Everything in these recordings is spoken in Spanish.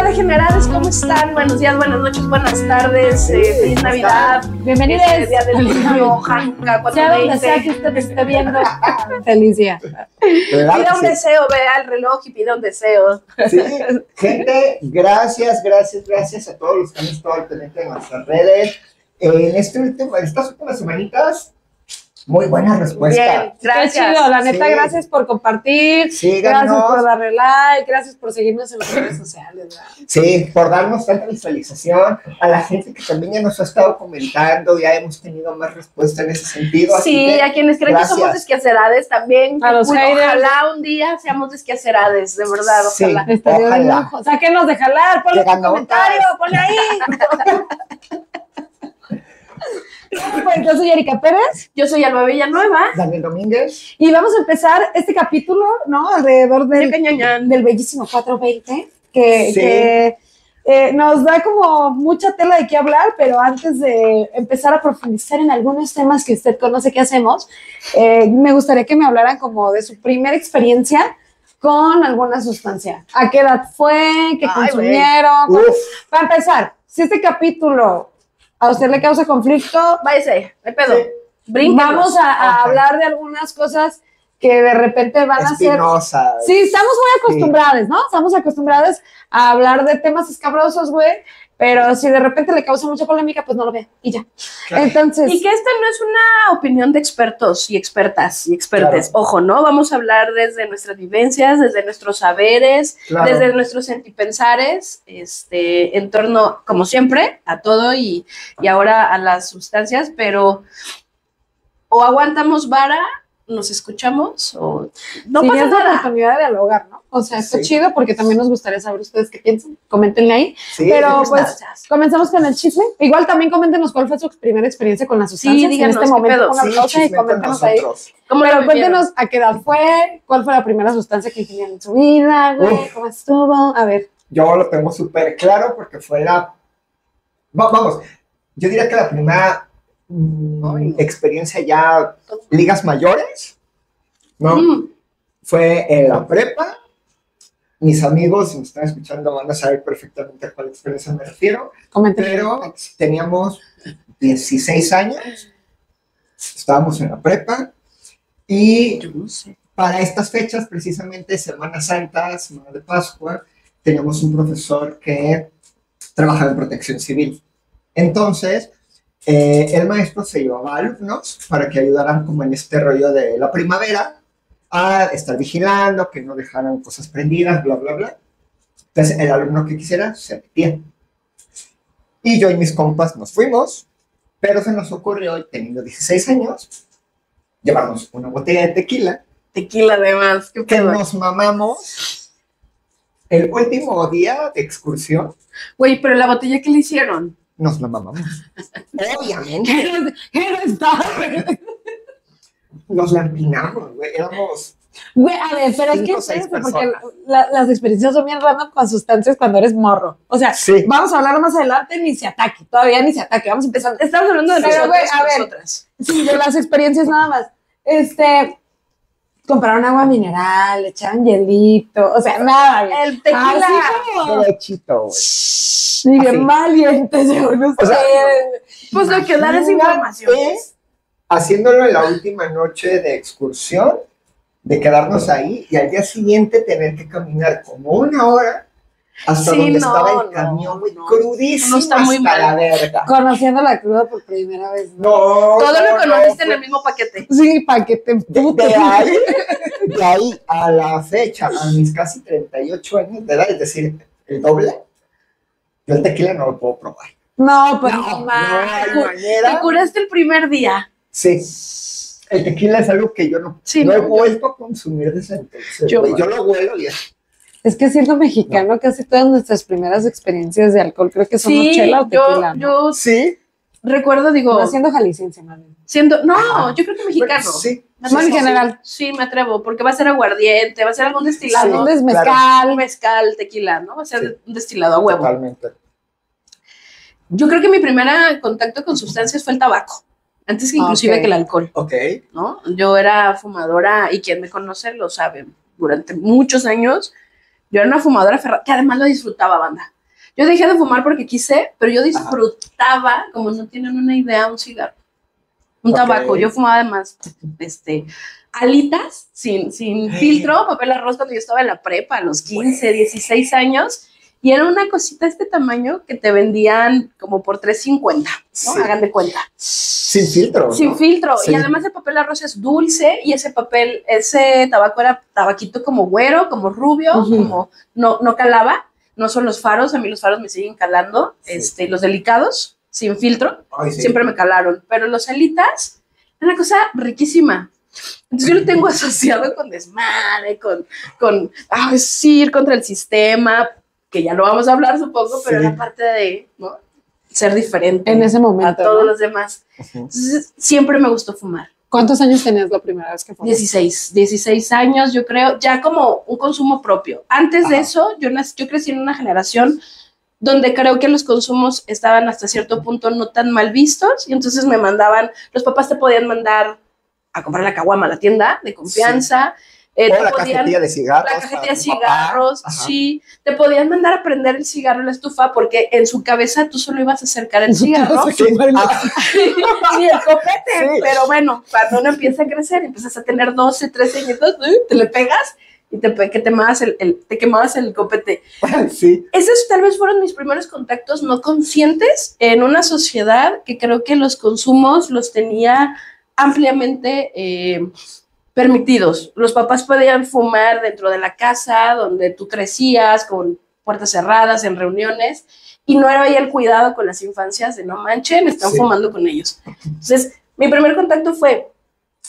Degenerados, ¿cómo están? Buenos días, buenas noches, buenas tardes, feliz Navidad. Bienvenidos. Día del Niño, Hanukkah, sea donde sea que usted esté viendo, feliz día. Pida un deseo, vea el reloj y pida un deseo. Sí, gente, gracias a todos los que han estado al pendiente de nuestras redes. En estas últimas semanitas, muy buenas respuestas. Bien, gracias. Qué chido, la neta, Sí. gracias por compartir, Síganos. gracias por darle like, gracias por seguirnos en las redes sociales. ¿Verdad? Sí, por darnos tanta visualización, a la gente que también ya nos ha estado comentando, ya hemos tenido más respuesta en ese sentido. Así Sí, que, a quienes creen gracias. que somos desquacerades también. A los haters. Ojalá un día seamos desquacerades, de verdad, Sí. ojalá. Estaría de Ojalá. lujo. Sáquenos de jalar, ponle Llega un comentario, notas. ponle ahí. Pues yo soy Erika Pérez Yo soy Alba Villanueva. Daniel Domínguez. y vamos a empezar este capítulo, ¿no? Alrededor Ñañañán. del bellísimo 420, Sí. que nos da como mucha tela de qué hablar, pero antes de empezar a profundizar en algunos temas que usted conoce que hacemos, me gustaría que me hablaran como de su primera experiencia con alguna sustancia. ¿A qué edad fue? ¿Qué consumieron? Uf. Para empezar, si este capítulo a usted le causa conflicto, Váyase, no hay pedo. Sí. Brínquenos. vamos a Ajá. hablar de algunas cosas que de repente van a ser... Espinosa. Sí, estamos muy acostumbrados, ¿no? Estamos acostumbrados a hablar de temas escabrosos, güey, pero si de repente le causa mucha polémica, pues no lo ve y ya. Claro. Entonces, Y que esta no es una opinión de expertos y expertas y expertes. Claro. Ojo, ¿no? Vamos a hablar desde nuestras vivencias, desde nuestros saberes, Claro. desde nuestros sentipensares, en torno, como siempre, a todo y ahora a las sustancias, pero o aguantamos vara, nos escuchamos, o no sí, pasa es la nada. oportunidad de dialogar, ¿no? O sea, está Sí. chido porque también nos gustaría saber ustedes qué piensan. Coméntenle ahí. Sí, Pero sí, pues comenzamos con el chisme. Igual también coméntenos cuál fue su primera experiencia con las sustancias. díganos, en este ¿qué momento pedo? pongan sí, pausa y chisme con coméntenos ahí. nosotros. ¿Cómo lo Pero vivieron? cuéntenos a qué edad fue, cuál fue la primera sustancia que ingirieron en su vida, güey, Uf. cómo estuvo. A ver. Yo lo tengo súper claro porque fue vamos, yo diría que la primera experiencia ya ligas mayores, ¿no? Fue en la prepa. Mis amigos, si me están escuchando, van a saber perfectamente a cuál experiencia me refiero, Coméntenle. pero teníamos 16 años, estábamos en la prepa y Yo no sé. para estas fechas, precisamente Semana Santa, Semana de Pascua, teníamos un profesor que trabajaba en protección civil. Entonces, el maestro se llevaba a alumnos para que ayudaran como en este rollo de la primavera a estar vigilando, que no dejaran cosas prendidas, bla, bla, bla. Entonces, el alumno que quisiera se metía. Y yo y mis compas nos fuimos, pero se nos ocurrió, teniendo 16 años, llevarnos una botella de tequila Tequila, además. ¿Qué que pedo? nos mamamos el último día de excursión, Güey, pero la botella que le hicieron. nos la mamamos. Obviamente, ¿Qué está? nos la empinamos, güey. Éramos. Güey, a ver, pero es que 5 o 6 espérense, porque personas. las experiencias son bien random con sustancias cuando eres morro. O sea, Sí. vamos a hablar más adelante, ni se ataque, todavía ni se ataque, vamos empezando. Estamos hablando de Pero, nosotros, güey, a ver. nosotras. Sí, de las experiencias nada más. Compraron agua mineral, le echaron hielito, o sea, nada, güey. El tequila. Así como, Derechito, güey. ni bien Así. valientes, según O sea, ustedes. Pues lo que dar es información. Imagínate haciéndolo en la última noche de excursión, de quedarnos ahí y al día siguiente tener que caminar como 1 hora hasta Sí, donde no, estaba el no, camión, güey, no. crudísimo No, está muy hasta mal. la verga. Conociendo la cruda por primera vez. ¿no? No, Todo lo no, conociste en fue- el mismo paquete. Sí, para que te de ahí a la fecha, a mis casi 38 años de edad, es decir, el doble, yo el tequila no lo puedo probar. No, pues No, no, no mames. hay Te manera. curaste el primer día. Sí, el tequila es algo que yo no, Sí, no he no. vuelto a consumir desde entonces. Yo- Yo lo huelo y es. Es que siendo mexicano, casi todas nuestras primeras experiencias de alcohol creo que son Sí, chela o tequila. ¿no? yo Sí, recuerdo, digo, No siendo jalisciense, más bien. siendo, no, Ajá. yo creo que mexicano. bueno, sí. Me No, en atrevo. general. Sí, me atrevo, porque va a ser aguardiente, va a ser algún destilado. Algún Sí, mezcal. claro. Mezcal, tequila, ¿no? Va a ser Sí. un destilado a huevo. Totalmente. Yo creo que mi primer contacto con sustancias fue el tabaco, antes que inclusive que el alcohol, Ok. ¿no? Yo era fumadora, y quien me conoce lo sabe, durante muchos años, yo era una fumadora ferrada, que además lo disfrutaba, banda. Yo dejé de fumar porque quise, pero yo disfrutaba, como no tienen una idea, un cigarro, un tabaco. Yo fumaba además, alitas, sin filtro, papel arroz cuando yo estaba en la prepa, a los 15, 16 años, y era una cosita de este tamaño que te vendían como por $3.50, ¿no? Sí. Hagan de cuenta. Sin filtro. Sin ¿no? filtro. Sí. Y además el papel arroz es dulce y ese tabaco era tabaquito como güero, como rubio, como no calaba. No son los faros, a mí los faros me siguen calando, los delicados, sin filtro, siempre me calaron. Pero los alitas, es una cosa riquísima. Entonces yo lo tengo asociado con desmadre, con ir contra el sistema, que ya lo vamos a hablar, supongo, pero la parte de, ¿no?, ser diferente en ese momento, a todos, ¿no?, los demás. Entonces siempre me gustó fumar. ¿Cuántos años tenías la primera vez que fumaste? 16 años, yo creo, ya como un consumo propio. Antes de eso, yo crecí en una generación donde creo que los consumos estaban hasta cierto punto no tan mal vistos, y entonces los papás te podían mandar a comprar la caguama a la tienda de confianza. O la cajetilla de cigarros. La cajetilla de cigarros, sí. Te podían mandar a prender el cigarro en la estufa porque en su cabeza tú solo ibas a acercar el cigarro. Sí, el copete. Pero bueno, cuando uno empieza a crecer, empiezas a tener 12, 13 años, te le pegas y te quemabas el copete. Sí. Esos tal vez fueron mis primeros contactos no conscientes en una sociedad que creo que los consumos los tenía ampliamente permitidos. Los papás podían fumar dentro de la casa donde tú crecías, con puertas cerradas, en reuniones, y no era ahí el cuidado con las infancias de no manchen, están fumando con ellos. Entonces, mi primer contacto fue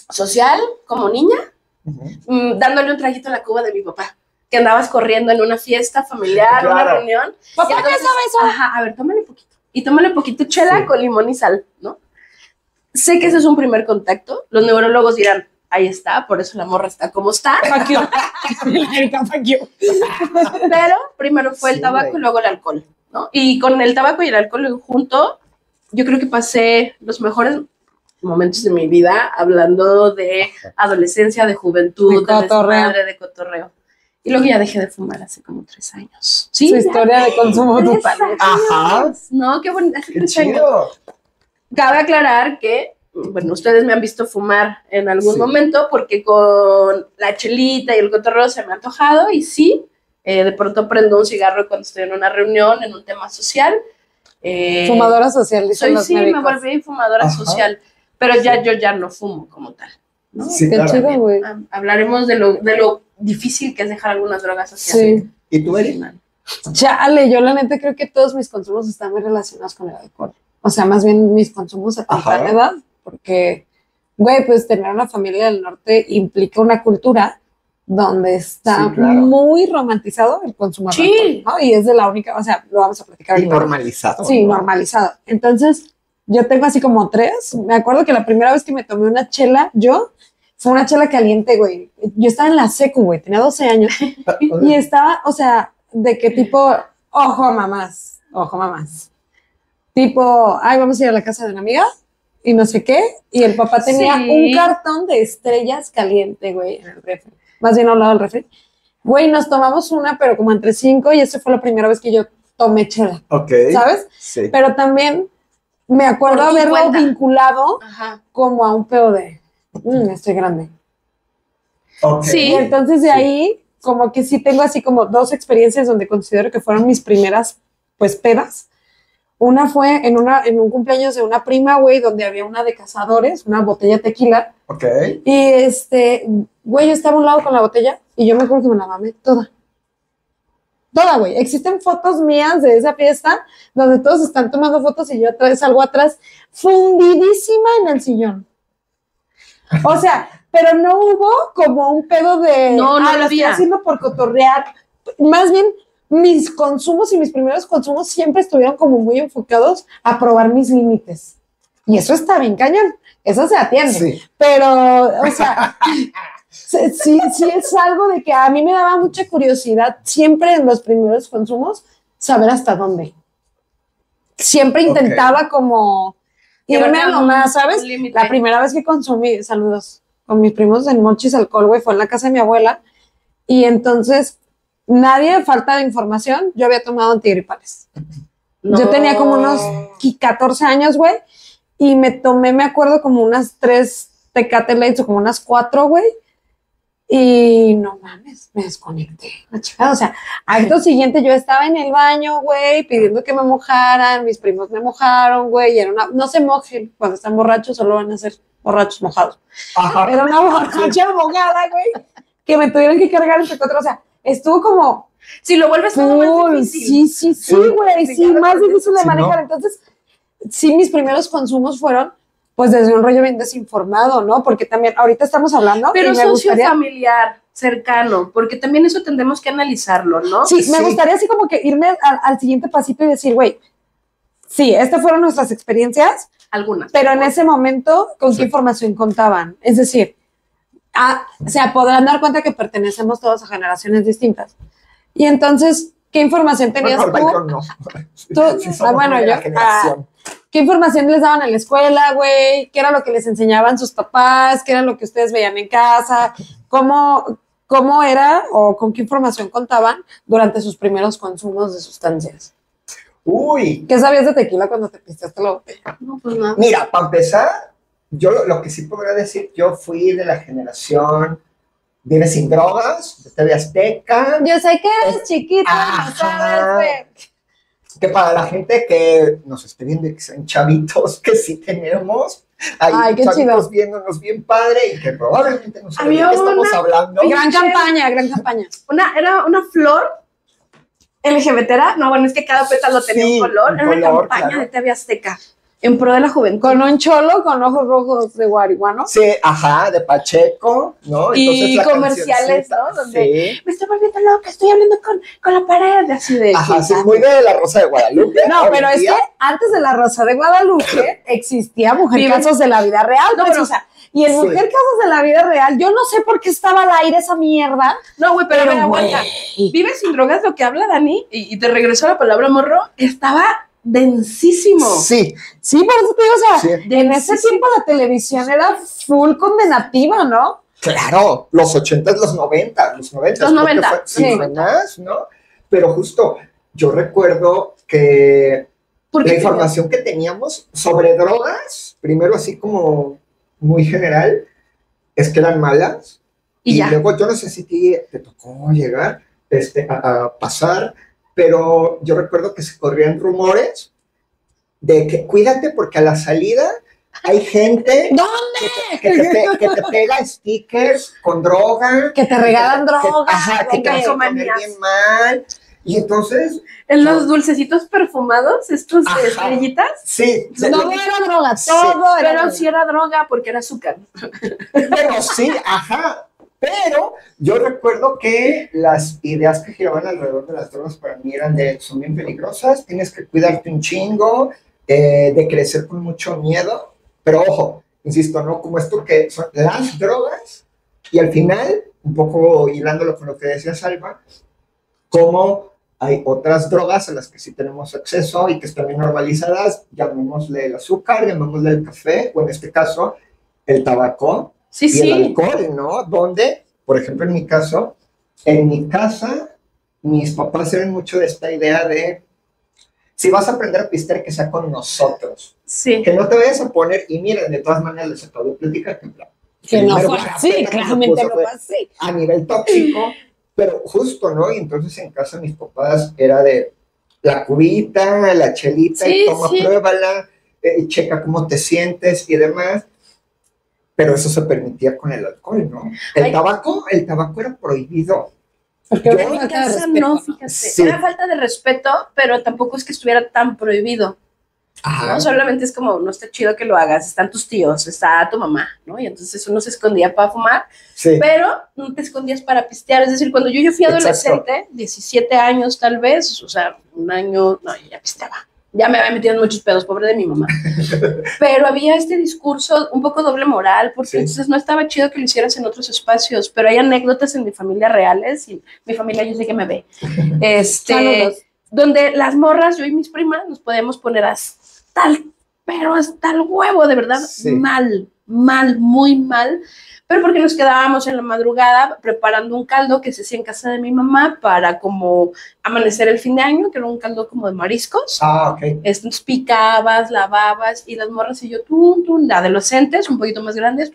social, como niña, dándole un traguito a la cuba de mi papá, que andabas corriendo en una fiesta familiar, una reunión. Papá, ¿qué sabe eso? Ajá, a ver, tómale poquito. Y tómale poquito chela con limón y sal, ¿no? Sé que ese es un primer contacto. Los neurólogos dirán, ahí está, por eso la morra está como está. Pero primero fue el tabaco y luego el alcohol, ¿no? Y con el tabaco y el alcohol junto, yo creo que pasé los mejores momentos de mi vida hablando de adolescencia, de juventud, de desmadre, de cotorreo. Y luego ya dejé de fumar hace como 3 años. Sí, su historia de consumo total. Ajá. No, qué bonito. Hace Qué 3 años. chido. Cabe aclarar que, bueno, ustedes me han visto fumar en algún momento porque con la chelita y el cotorreo se me ha antojado y de pronto prendo un cigarro cuando estoy en una reunión, en un tema social. Fumadora social, dicen los médicos. Me volví fumadora social, pero yo ya no fumo como tal, ¿no? Sí, Qué claro. chido, güey. Hablaremos de lo difícil que es dejar algunas drogas sociales. Sí. ¿Y tú, Eri? Chale, yo la neta creo que todos mis consumos están muy relacionados con el alcohol. O sea, más bien mis consumos a temprana edad, porque, güey, pues tener una familia del norte implica una cultura donde está muy romantizado el consumo de alcohol, ¿no? Y es de la única, o sea, lo vamos a platicar. Y normalizado. Sí, normalizado. Entonces, yo tengo así como 3. Me acuerdo que la primera vez que me tomé una chela, fue una chela caliente, güey. Yo estaba en la secu, güey, tenía 12 años. Y estaba, o sea, de que tipo, ojo mamás. Tipo, vamos a ir a la casa de una amiga y no sé qué. Y el papá tenía un cartón de estrellas caliente, güey, en el refri. Más bien al lado del refri. Güey, nos tomamos una, pero como entre 5, y esa fue la primera vez que yo tomé chela. Ok. ¿Sabes? Sí. Pero también me acuerdo haberlo vinculado como a un pedo de, estoy grande. Ok. Sí. Y entonces de ahí, como que sí tengo así como 2 experiencias donde considero que fueron mis primeras, pues, pedas. Una fue en un cumpleaños de una prima, güey, donde había una de Cazadores, una botella de tequila. Ok. Y güey, yo estaba a un lado con la botella y yo me acuerdo que me la mamé toda. Toda, güey. Existen fotos mías de esa fiesta donde todos están tomando fotos y yo salgo atrás fundidísima en el sillón. O sea, pero no hubo como un pedo de... No lo lo estoy haciendo por cotorrear. Más bien, mis consumos y mis primeros consumos siempre estuvieron como muy enfocados a probar mis límites. Y eso está bien cañón. Eso se atiende. Sí. Pero, o sea, sí es algo de que a mí me daba mucha curiosidad siempre en los primeros consumos saber hasta dónde. siempre intentaba como irme a lo más, ¿sabes? un límite. La primera vez que consumí, saludos, con mis primos en Mochis alcohol, güey, fue en la casa de mi abuela. Y entonces, nadie, falta de información, yo había tomado antigripales. Yo tenía como unos 14 años, güey, y me tomé, me acuerdo, como unas 3 Tecate Lights o como unas 4, güey. Y no mames, me desconecté, la chingada. O sea, acto siguiente yo estaba en el baño, güey, pidiendo que me mojaran, mis primos me mojaron, güey, y era una, no se mojen, cuando están borrachos solo van a ser borrachos mojados. Ajá. Era una borracha mojada, güey, que me tuvieron que cargar entre 4, o sea, estuvo como Si lo vuelves todo más full, difícil. sí, güey, sí, ya más lo difícil de sí, manejar. ¿no? Entonces, sí, mis primeros consumos fueron, pues, desde un rollo bien desinformado, ¿no? Porque también, ahorita estamos hablando, Pero y me socio gustaría... familiar, cercano, porque también eso tendremos que analizarlo, ¿no? Sí, me Sí. gustaría así como que irme al siguiente pasito y decir, güey, sí, estas fueron nuestras experiencias, Algunas. pero en ese momento, ¿con Sí. qué información contaban? Es decir, se podrán dar cuenta que pertenecemos todos a generaciones distintas. Y entonces, ¿qué información tenías Bueno, tú? yo no. Tú- Sí, somos bueno, de la yo, generación. ¿qué información les daban en la escuela, güey? ¿Qué era lo que les enseñaban sus papás? ¿Qué era lo que ustedes veían en casa? ¿Cómo era o con qué información contaban durante sus primeros consumos de sustancias? Uy, ¿Qué sabías de tequila cuando te pisteaste la botella? No, pues nada. mira, para empezar, yo lo que sí podría decir, yo fui de la generación Vive sin drogas, de TV Azteca, Yo sé que eres chiquita, no Ajá. sabes, güey. que para la gente que nos esté viendo y que sean chavitos, que sí tenemos, hay Ay, qué chavitos chido. viéndonos bien padre y que probablemente no saben de Había qué estamos una- hablando. Gran campaña, gran campaña. Era una flor LGBT, no, bueno, es que cada pétalo tenía Sí, un color. un Era una color, campaña claro. de TV Azteca en pro de la juventud. Con un cholo con ojos rojos de guariguano. Sí, ajá, de Pacheco, ¿no? Y la comerciales, cancioncita, ¿no? Donde sí. me estoy volviendo loca, estoy hablando con la pared, así de... Ajá, sí, muy de La Rosa de Guadalupe. No, hoy pero en es día. que antes de La Rosa de Guadalupe existía Mujer Vive- Casos de la vida real. No, pues, pero- o sea, y en Sí. Mujer Casos de la vida real, yo no sé por qué estaba al aire esa mierda. No, güey, pero a ver, Pero, aguanta. güey. Vive sin drogas, lo que habla Dani, y te regresó la palabra morro, estaba densísimo. Sí, Sí, por eso te digo, o sea, sí. en ese tiempo la televisión era full condenativa, ¿no? Claro, los 80s, los 90, los 90. Los 90, Sí, sí. fue más, ¿no? Pero justo, yo recuerdo que Porque la información que teníamos sobre drogas, primero así como muy general, es que eran malas. Y ya. Luego, yo no sé si te tocó llegar a pasar, pero yo recuerdo que se corrían rumores de que cuídate porque a la salida hay gente ¿Dónde? que te pega stickers con droga. Que te regalan que- drogas. Ajá, que te güey. vas a poner Calcomanías. bien mal. Y entonces, En los dulcecitos perfumados, estos Ajá. estrellitas, sí, No era droga, Sí, todo era pero droga. sí era droga porque era azúcar. pero sí, ajá. Pero yo recuerdo que las ideas que giraban alrededor de las drogas para mí eran son bien peligrosas, tienes que cuidarte un chingo, de crecer con mucho miedo, pero ojo, insisto, ¿no? Como esto que son las drogas, y al final, un poco hilándolo con lo que decía Salva, como hay otras drogas a las que sí tenemos acceso y que están bien normalizadas, llamémosle el azúcar, llamémosle el café, o en este caso, el tabaco, Sí, y el sí. alcohol, ¿no? Donde, por ejemplo, en mi caso, en mi casa, mis papás eran mucho de esta idea de, si vas a aprender a pistear, que sea con nosotros. Sí. Que no te vayas a poner, y miren, de todas maneras les acabo de platicar Que no primero fue la así, pena que me claramente puso no fue fue así. a nivel tóxico, pero justo, ¿no? Y entonces en casa mis papás era de la cubita, la chelita, Sí, y toma, sí. pruébala, checa cómo te sientes y demás. Pero eso se permitía con el alcohol, ¿no? El Ay. tabaco era prohibido. Porque Yo- era En mi falta de casa respeto, no, ¿no? fíjate. Sí. Era falta de respeto, pero tampoco es que estuviera tan prohibido, Ajá. ¿no? Solamente es como, no está chido que lo hagas, están tus tíos, está tu mamá, ¿no? Y entonces uno se escondía para fumar, Sí. pero no te escondías para pistear. Es decir, cuando yo fui Exacto. adolescente, 17 años tal vez, o sea, un año, no, yo ya pisteaba. Ya me había metido en muchos pedos, pobre de mi mamá. Pero había este discurso un poco doble moral, porque Sí. entonces no estaba chido que lo hicieras en otros espacios, pero hay anécdotas en mi familia reales, y mi familia yo sé que me ve. Saludos. donde las morras, yo y mis primas, nos podíamos poner pero hasta el huevo, de verdad, Sí. mal, muy mal, pero porque nos quedábamos en la madrugada preparando un caldo que se hacía en casa de mi mamá para como amanecer el fin de año, que era un caldo como de mariscos. Ah, ok. Entonces picabas, lavabas, y las morras y yo, adolescentes, un poquito más grandes,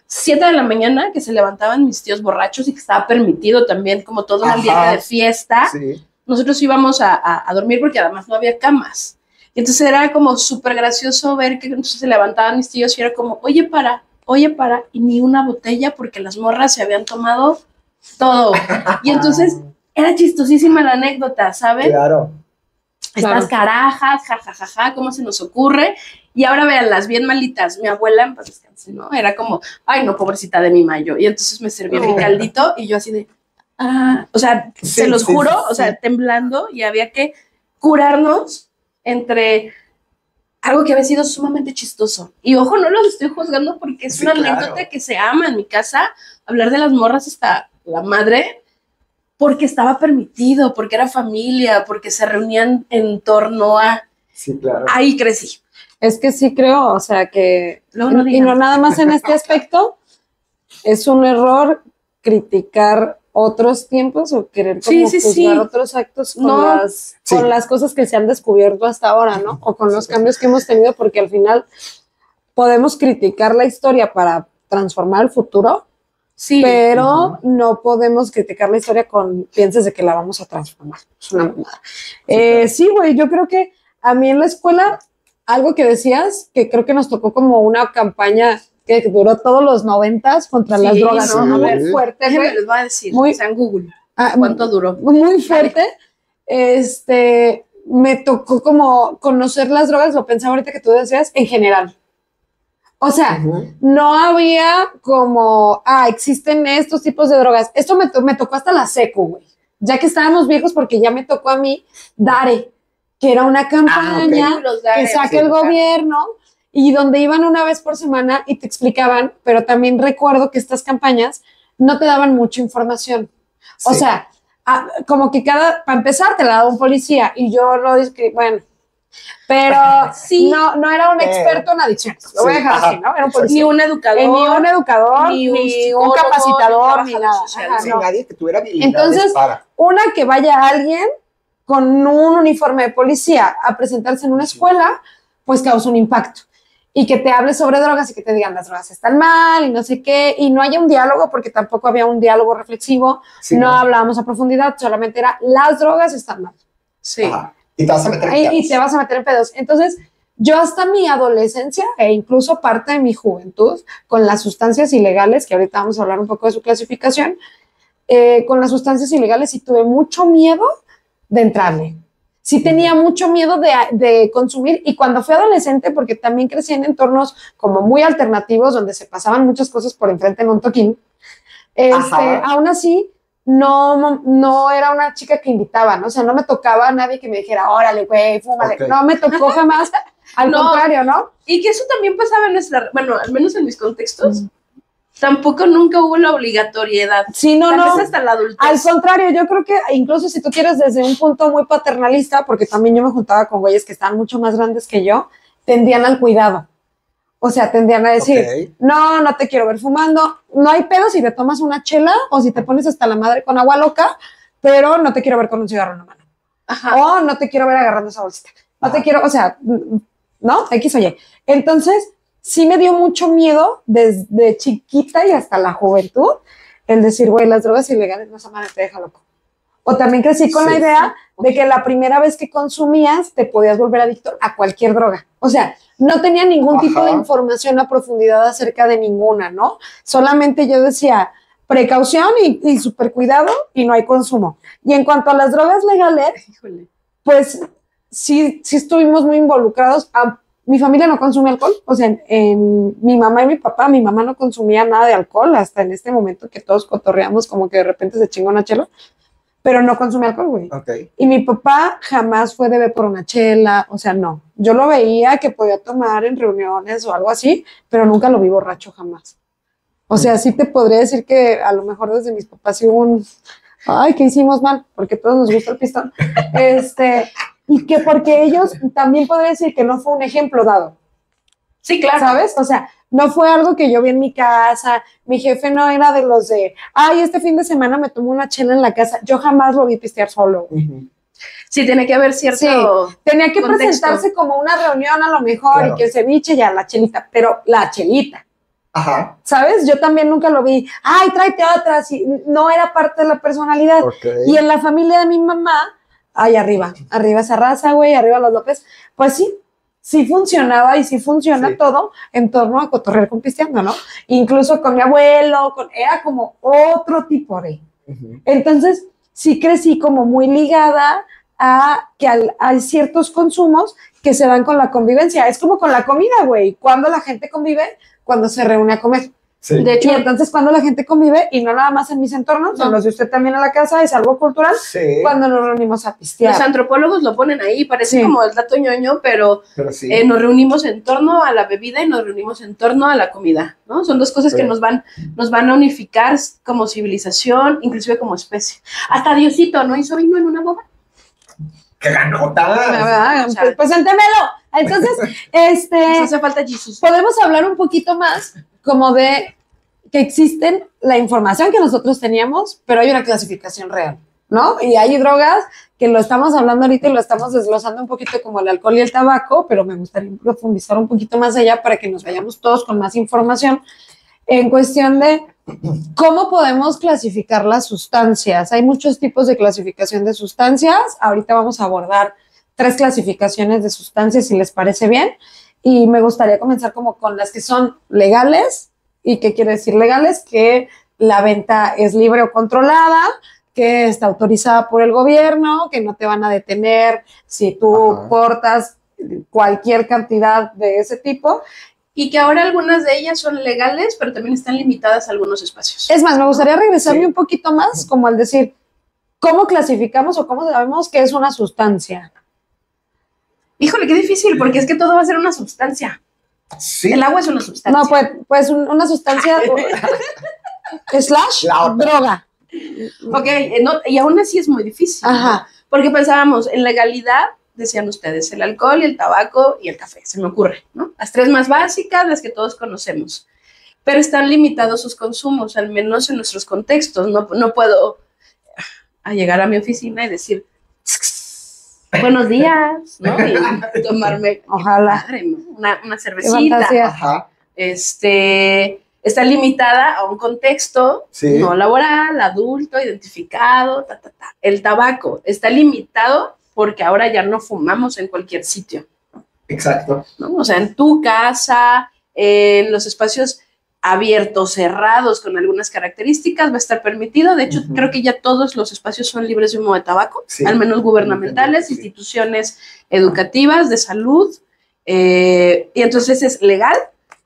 7 de la mañana, que se levantaban mis tíos borrachos y que estaba permitido también como todo un ambiente de fiesta. Sí. Nosotros íbamos a dormir porque además no había camas. Y entonces era como súper gracioso ver que entonces se levantaban mis tíos y era como, oye, para, y ni una botella porque las morras se habían tomado todo. Y entonces era chistosísima la anécdota, ¿saben? Claro. Estas carajas, jajajaja, ¿cómo se nos ocurre? Y ahora véanlas, bien malitas. Mi abuela, en paz descanse, ¿no? Era como, ay, no, pobrecita de mi mayo. Y entonces me servía mi caldito y yo así de, o sea, Sí, se los sí, juro, sí, o sea, temblando, y había que curarnos entre algo que había sido sumamente chistoso. Y ojo, no los estoy juzgando porque es Sí, una claro. anécdota que se ama en mi casa, hablar de las morras hasta la madre, porque estaba permitido, porque era familia, porque se reunían en torno a... Sí, claro. Ahí crecí. Es que sí creo, o sea, que... Luego no y digan. no nada más en este aspecto, es un error criticar otros tiempos o querer como juzgar otros actos con, con las cosas que se han descubierto hasta ahora, ¿no? O con los cambios que hemos tenido, porque al final podemos criticar la historia para transformar el futuro, pero no podemos criticar la historia con pienses de que la vamos a transformar. Es una mamada. Sí, güey, yo creo que a mí en la escuela, algo que decías, que creo que nos tocó como una campaña que duró todos los 90s contra las drogas, ¿no? Muy fuerte, güey. Les voy a decir, muy, o sea, en Google, ¿cuánto duró? Muy fuerte. Me tocó como conocer las drogas, lo pensaba ahorita que tú decías, en general. O sea, no había como, existen estos tipos de drogas. Esto me tocó hasta la secu, güey. Ya que estábamos viejos, porque ya me tocó a mí Dare, que era una campaña que saca el gobierno y donde iban una vez por semana y te explicaban, pero también recuerdo que estas campañas no te daban mucha información. O sea, como que para empezar te la daba un policía y yo lo dije, bueno, pero no era un experto en adicciones, lo voy a dejar así, ¿no? Era un policía. Ni un educador, ni un capacitador, ni nada. No. Nadie que tuviera habilidades. Entonces, una que vaya alguien con un uniforme de policía a presentarse en una escuela, pues causa un impacto. Y que te hable sobre drogas y que te digan las drogas están mal y no sé qué, y no haya un diálogo porque tampoco había un diálogo reflexivo, no hablábamos a profundidad, solamente era las drogas están mal. Sí. Ajá. Y te vas a meter en pedos. Y te vas a meter en pedos. Entonces, yo hasta mi adolescencia e incluso parte de mi juventud con las sustancias ilegales, que ahorita vamos a hablar un poco de su clasificación, con las sustancias ilegales sí tuve mucho miedo de entrarle. Sí tenía mucho miedo de consumir, y cuando fui adolescente, porque también crecí en entornos como muy alternativos, donde se pasaban muchas cosas por enfrente en un toquín, aún así no era una chica que invitaba, ¿no? O sea, no me tocaba a nadie que me dijera, órale, güey, fúmale. Okay. No me tocó jamás, al contrario, ¿no? Y que eso también pasaba en nuestra, bueno, al menos en mis contextos, tampoco nunca hubo la obligatoriedad. Sí, no. Hasta la adultez. Al contrario, yo creo que incluso si tú quieres desde un punto muy paternalista, porque también yo me juntaba con güeyes que estaban mucho más grandes que yo, tendían al cuidado. O sea, tendían a decir, no te quiero ver fumando, no hay pedo si te tomas una chela o si te pones hasta la madre con agua loca, pero no te quiero ver con un cigarro en la mano. Ajá. O no te quiero ver agarrando esa bolsita. No te quiero, o sea, ¿no? X o Y. Entonces, sí me dio mucho miedo desde chiquita y hasta la juventud el decir, güey, las drogas ilegales no, esa madre te deja loco. O también crecí con la idea de que la primera vez que consumías te podías volver adicto a cualquier droga. O sea, no tenía ningún tipo de información a profundidad acerca de ninguna, ¿no? Solamente yo decía precaución y súper cuidado y no hay consumo. Y en cuanto a las drogas legales, pues sí estuvimos muy involucrados. Mi familia no consume alcohol, o sea, mi mamá y mi papá, mi mamá no consumía nada de alcohol hasta en este momento que todos cotorreamos como que de repente se chingó una chela, pero no consume alcohol, güey. Okay. Y mi papá jamás fue de ver por una chela, o sea, no. Yo lo veía que podía tomar en reuniones o algo así, pero nunca lo vi borracho jamás. O sea, sí te podría decir que a lo mejor desde mis papás sí hubo Ay, ¿qué hicimos mal? Porque a todos nos gusta el pistón. Y que porque ellos también podría decir que no fue un ejemplo dado. Sí, claro. ¿Sabes? O sea, no fue algo que yo vi en mi casa, mi jefe no era de los de, ay, este fin de semana me tomé una chela en la casa, yo jamás lo vi pistear solo. Sí, tiene que haber cierto tenía que contexto. Presentarse como una reunión a lo mejor, Claro. y que el ceviche ya la chelita, pero la chelita. Ajá. ¿Sabes? Yo también nunca lo vi, ay, tráete otras, y no era parte de la personalidad. Okay. Y en la familia de mi mamá, ay, arriba esa raza, güey, arriba los López, pues sí funcionaba y sí funciona todo en torno a cotorrear con pisteando, ¿no? Incluso con mi abuelo, era como otro tipo de. Entonces, sí crecí como muy ligada a que hay ciertos consumos que se dan con la convivencia. Es como con la comida, güey. Cuando la gente convive, cuando se reúne a comer. Sí. De hecho, y entonces cuando la gente convive, y no nada más en mis entornos, en los de usted también en la casa, es algo cultural, cuando nos reunimos a pistear. Los antropólogos lo ponen ahí, parece como el dato ñoño, pero sí. Nos reunimos en torno a la bebida y nos reunimos en torno a la comida, ¿no? Son dos cosas que nos van a unificar como civilización, inclusive como especie. Hasta Diosito, ¿no hizo vino en una boda? ¡Qué ganota! O sea, pues entémelo. Entonces, nos hace falta Jesús. Podemos hablar un poquito más como de que existen la información que nosotros teníamos, pero hay una clasificación real, ¿no? Y hay drogas que lo estamos hablando ahorita y lo estamos desglosando un poquito como el alcohol y el tabaco, pero me gustaría profundizar un poquito más allá para que nos vayamos todos con más información en cuestión de cómo podemos clasificar las sustancias. Hay muchos tipos de clasificación de sustancias. Ahorita vamos a abordar 3 clasificaciones de sustancias, si les parece bien. Y me gustaría comenzar como con las que son legales. ¿Y qué quiere decir legales? Que la venta es libre o controlada, que está autorizada por el gobierno, que no te van a detener si tú portas cualquier cantidad de ese tipo. Y que ahora algunas de ellas son legales, pero también están limitadas a algunos espacios. Es más, me gustaría regresarme un poquito más, como al decir, ¿cómo clasificamos o cómo sabemos que es una sustancia? Híjole, qué difícil, porque es que todo va a ser una sustancia. Sí. El agua es una sustancia. No, pues una sustancia / droga. Ok, y aún así es muy difícil. Ajá. ¿No? Porque pensábamos, en legalidad, decían ustedes, el alcohol, el tabaco y el café, se me ocurre, ¿no? Las 3 más básicas, las que todos conocemos. Pero están limitados sus consumos, al menos en nuestros contextos. No puedo llegar a mi oficina y decir, buenos días, ¿no? Y tomarme, ojalá, madre, ¿no? Una cervecita. Ajá. Está limitada a un contexto no laboral, adulto, identificado, El tabaco está limitado porque ahora ya no fumamos en cualquier sitio. Exacto. ¿No? O sea, en tu casa, en los espacios abiertos, cerrados, con algunas características, va a estar permitido. De hecho, creo que ya todos los espacios son libres de humo de tabaco, al menos gubernamentales, instituciones educativas, de salud, y entonces es legal,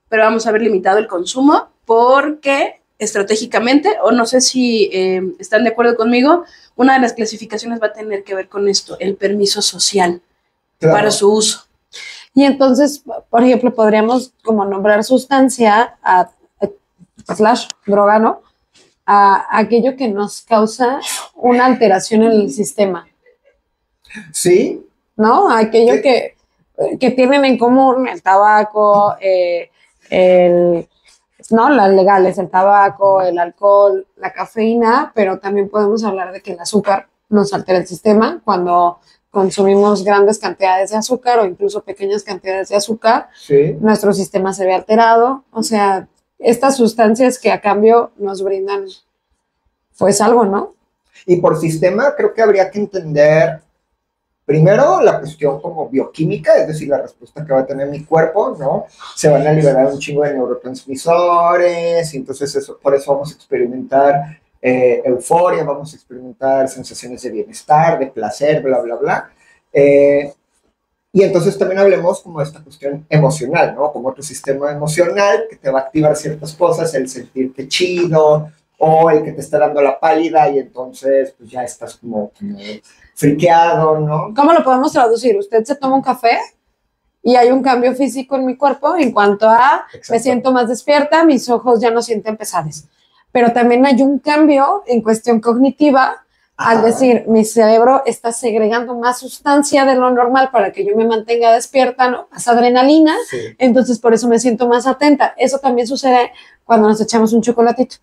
pero vamos a ver limitado el consumo porque estratégicamente, o no sé si están de acuerdo conmigo, una de las clasificaciones va a tener que ver con esto, el permiso social para su uso. Y entonces, por ejemplo, podríamos como nombrar sustancia / droga, ¿no? A aquello que nos causa una alteración en el sistema. Sí. ¿No? Aquello que tienen en común el tabaco, ¿no? Las legales, el tabaco, el alcohol, la cafeína, pero también podemos hablar de que el azúcar nos altera el sistema cuando consumimos grandes cantidades de azúcar o incluso pequeñas cantidades de azúcar, nuestro sistema se ve alterado. O sea, estas sustancias que a cambio nos brindan, pues algo, ¿no? Y por sistema creo que habría que entender primero la cuestión como bioquímica, es decir, la respuesta que va a tener mi cuerpo, ¿no? Se van a liberar un chingo de neurotransmisores, y entonces por eso vamos a experimentar euforia, vamos a experimentar sensaciones de bienestar, de placer, bla, bla, bla. Y entonces también hablemos como de esta cuestión emocional, ¿no? Como otro sistema emocional que te va a activar ciertas cosas, el sentirte chido, o el que te está dando la pálida y entonces pues ya estás como friqueado, ¿no? ¿Cómo lo podemos traducir? Usted se toma un café y hay un cambio físico en mi cuerpo en cuanto a me siento más despierta, mis ojos ya no sienten pesados. Pero también hay un cambio en cuestión cognitiva al decir, mi cerebro está segregando más sustancia de lo normal para que yo me mantenga despierta, ¿no? Más adrenalina, Sí. entonces por eso me siento más atenta. Eso también sucede cuando nos echamos un chocolatito,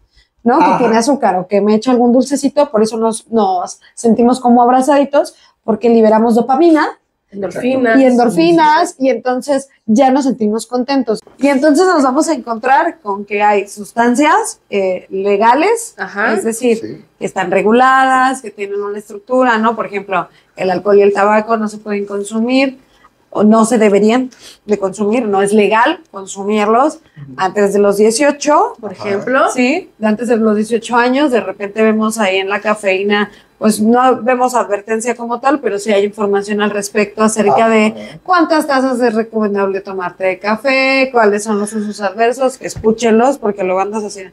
¿no? Ajá. Que tiene azúcar o que me echo algún dulcecito, por eso nos sentimos como abrazaditos, porque liberamos dopamina Endorfinas. y endorfinas y entonces ya nos sentimos contentos. Y entonces nos vamos a encontrar con que hay sustancias legales, Ajá. es decir, Sí. que están reguladas, que tienen una estructura, ¿no? Por ejemplo, el alcohol y el tabaco no se pueden consumir o no se deberían de consumir, no es legal consumirlos antes de los 18, Por Ajá. ejemplo. ¿sí? Antes de los 18 años, de repente vemos ahí en la cafeína, pues no vemos advertencia como tal, pero sí hay información al respecto acerca de Ajá. cuántas tazas es recomendable tomarte de café, cuáles son los usos adversos, escúchenlos porque luego andas así,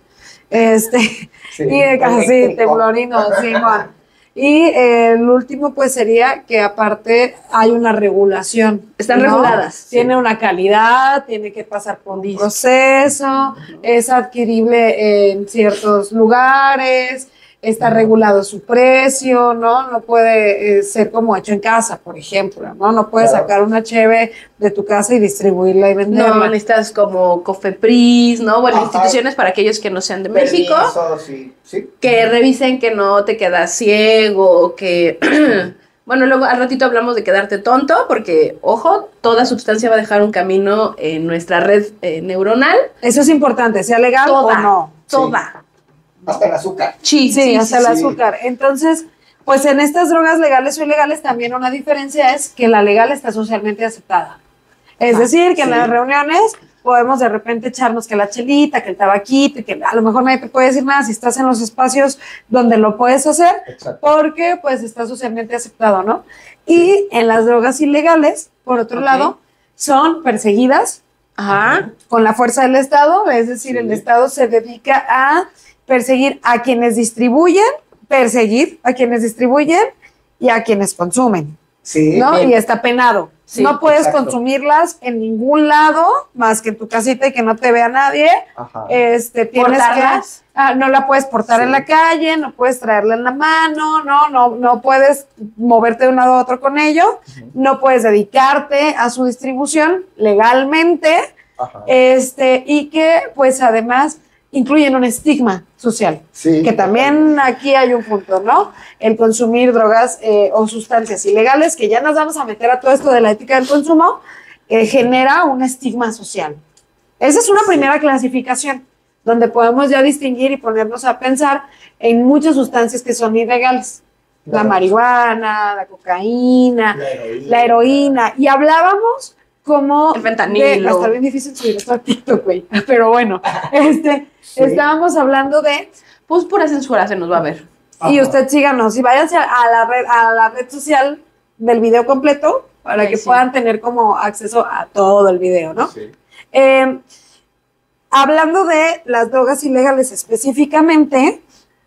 Sí. y así, temblorino, sí, bueno. Y el último pues sería que aparte hay una regulación. Están ¿no? reguladas. Tiene una calidad, tiene que pasar por un proceso, es adquirible en ciertos lugares, está regulado su precio, ¿no? No puede ser como hecho en casa, por ejemplo, ¿no? No puedes Claro. sacar una cheve de tu casa y distribuirla y venderla. No, necesitas como Cofepris, ¿no? Bueno, Ajá. instituciones para aquellos que no sean de México, Permisos, sí. Sí. que revisen que no te quedas ciego, que... Bueno, luego al ratito hablamos de quedarte tonto, porque, ojo, toda sustancia va a dejar un camino en nuestra red neuronal. Eso es importante, sea legal Toda. o no. Toda. Hasta el azúcar. Sí, hasta el sí. azúcar. Entonces, pues en estas drogas legales o ilegales también una diferencia es que la legal está socialmente aceptada. Es decir, que en sí. las reuniones podemos de repente echarnos que la chelita, que el tabaquito, y que a lo mejor nadie te puede decir nada si estás en los espacios donde lo puedes hacer, Exacto. porque pues está socialmente aceptado, ¿no? Y en las drogas ilegales, por otro Ok. lado, son perseguidas Ajá. con la fuerza del Estado, es decir, Sí. el Estado se dedica a perseguir a quienes distribuyen y a quienes consumen, Sí. ¿no? bien. Y está penado. Sí, no puedes exacto. consumirlas en ningún lado más que en tu casita y que no te vea nadie. Ajá. Tienes ¿Portarlas? que no la puedes portar Sí. en la calle, no puedes traerla en la mano, no puedes moverte de un lado a otro con ello, no puedes dedicarte a su distribución legalmente, Ajá. y que pues además incluyen un estigma social. Sí. Que también aquí hay un punto, ¿no? El consumir drogas o sustancias ilegales, que ya nos vamos a meter a todo esto de la ética del consumo, genera un estigma social. Esa es una primera clasificación, donde podemos ya distinguir y ponernos a pensar en muchas sustancias que son ilegales. La Claro. marihuana, la cocaína, La heroína. Y hablábamos como... El fentanilo. Va a estar bien difícil subir esto a TikTok, güey. Pero bueno, Sí. estábamos hablando de... Pues pura censura se nos va a ver. Y Ajá. usted síganos y váyanse a la red social del video completo para Ok, que sí. puedan tener como acceso a todo el video, ¿no? Sí. Hablando de las drogas ilegales específicamente,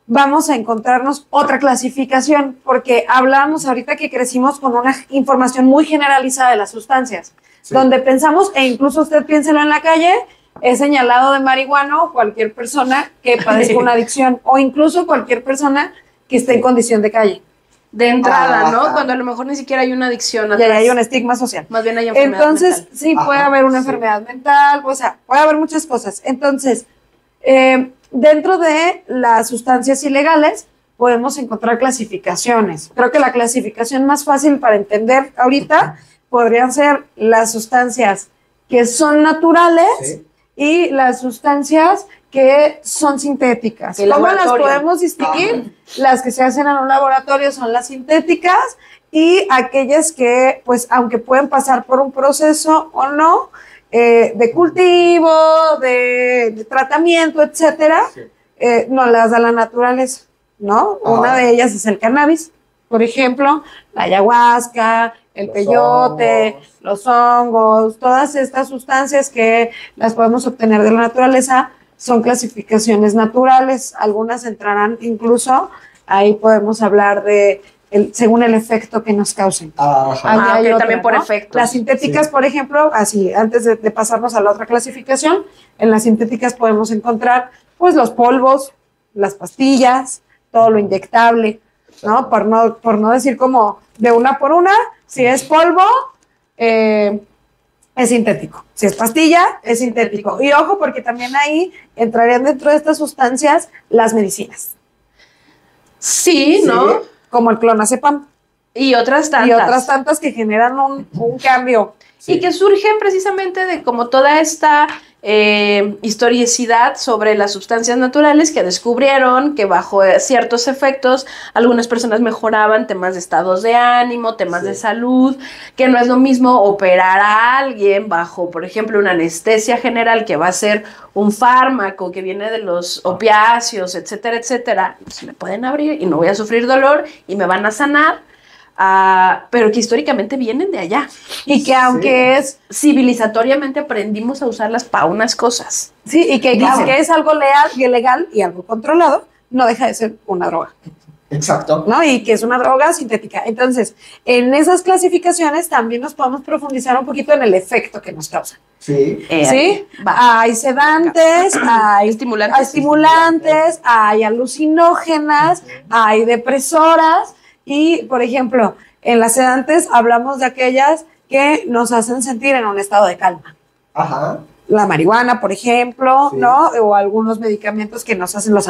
vamos a encontrarnos otra clasificación, porque hablábamos ahorita que crecimos con una información muy generalizada de las sustancias, Sí. donde pensamos, e incluso usted piénselo en la calle, es señalado de marihuano cualquier persona que padezca una adicción, o incluso cualquier persona que esté en condición de calle. De entrada, ¿no? Ajá. Cuando a lo mejor ni siquiera hay una adicción Y atrás. ahí hay un estigma social. Más bien hay enfermedad Entonces, mental. sí, puede Ajá, haber una sí. enfermedad mental, o sea, puede haber muchas cosas. Entonces, dentro de las sustancias ilegales, podemos encontrar clasificaciones. Creo que la clasificación más fácil para entender ahorita podrían ser las sustancias que son naturales Sí. y las sustancias que son sintéticas. El ¿Cómo las laboratorio. podemos distinguir? Las que se hacen en un laboratorio son las sintéticas y aquellas que, pues, aunque pueden pasar por un proceso o no, de cultivo, de tratamiento, etcétera, Sí. no las da la naturaleza, ¿no? Ajá. Una de ellas es el cannabis, por ejemplo, la ayahuasca, el Los peyote, hongos. los hongos, todas estas sustancias que las podemos obtener de la naturaleza son clasificaciones naturales. Algunas entrarán incluso, ahí podemos hablar de según el efecto que nos causen. Ajá. Ahí Ah, hay ok, otra, también por ¿no? efectos. Las sintéticas, Sí. por ejemplo, así, antes de pasarnos a la otra clasificación, en las sintéticas podemos encontrar, pues, los polvos, las pastillas, todo lo inyectable, ¿no? Por no decir como de una por una, si es polvo, es sintético. Si es pastilla, es sintético. Y ojo, porque también ahí entrarían dentro de estas sustancias las medicinas. Sí, Sí. ¿No? Como el clonazepam. Y otras tantas. Y otras tantas que generan un cambio. Y que surgen precisamente de como toda esta historicidad sobre las sustancias naturales que descubrieron que bajo ciertos efectos algunas personas mejoraban temas de estados de ánimo, temas de salud, que no es lo mismo operar a alguien bajo, por ejemplo, una anestesia general que va a ser un fármaco que viene de los opiáceos, etcétera, etcétera. Se me pueden abrir y no voy a sufrir dolor y me van a sanar. Pero que históricamente vienen de allá y que aunque es civilizatoriamente aprendimos a usarlas para unas cosas. Sí, y que aunque es algo legal y algo controlado, no deja de ser una droga. Exacto. ¿No? Y que es una droga sintética. Entonces, en esas clasificaciones también nos podemos profundizar un poquito en el efecto que nos causa. Sí. ¿Sí? Hay sedantes, hay estimulantes, hay alucinógenas, hay depresoras. Y, por ejemplo, en las sedantes hablamos de aquellas que nos hacen sentir en un estado de calma. Ajá. La marihuana, por ejemplo, ¿no? O algunos medicamentos que nos hacen los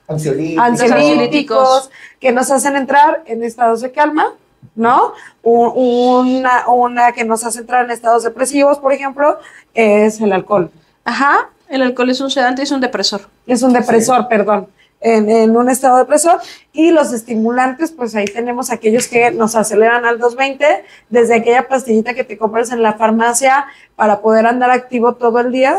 ansiolíticos, que nos hacen entrar en estados de calma, ¿no? Una que nos hace entrar en estados depresivos, por ejemplo, es el alcohol. Ajá, el alcohol es un sedante y es un depresor. Es un depresor, perdón. En un estado depresor, y los estimulantes, pues ahí tenemos aquellos que nos aceleran al 220, desde aquella pastillita que te compras en la farmacia para poder andar activo todo el día.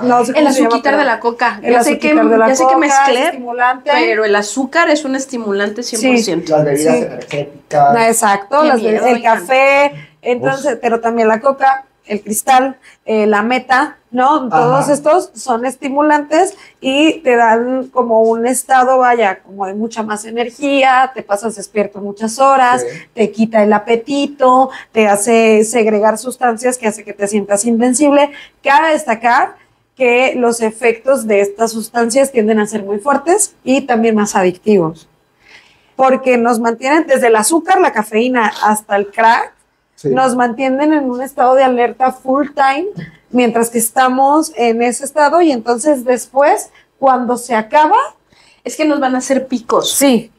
No sé el azuquitar de la coca. Ya sé que mezclé, pero el azúcar es un estimulante 100%. Sí. Las bebidas energéticas. Exacto, el café, entonces, pero también la coca, el cristal, la meta, ¿no? Todos estos son estimulantes y te dan como un estado, vaya, como de mucha más energía, te pasas despierto muchas horas, te quita el apetito, te hace segregar sustancias que hace que te sientas invencible. Cabe destacar que los efectos de estas sustancias tienden a ser muy fuertes y también más adictivos, porque nos mantienen desde el azúcar, la cafeína, hasta el crack. Sí. Nos mantienen en un estado de alerta full time mientras que estamos en ese estado, y entonces después, cuando se acaba, es que nos van a hacer picos. Sí.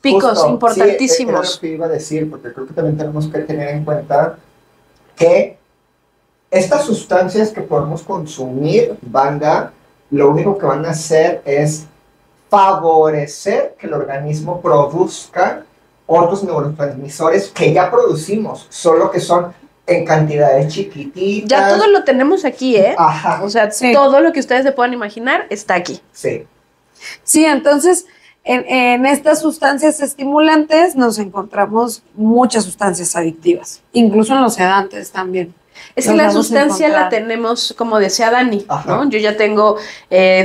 Picos. Justo, Importantísimos. Sí, es lo que iba a decir, porque creo que también tenemos que tener en cuenta que estas sustancias que podemos consumir, banda, lo único que van a hacer es favorecer que el organismo produzca otros neurotransmisores que ya producimos, solo que son en cantidades chiquititas. Ya todo lo tenemos aquí, ¿eh? Ajá. O sea, todo lo que ustedes se puedan imaginar está aquí. Sí. Sí, entonces, en estas sustancias estimulantes nos encontramos muchas sustancias adictivas, incluso en los sedantes también. Es que la sustancia la tenemos, como decía Dani, ¿no? Yo ya tengo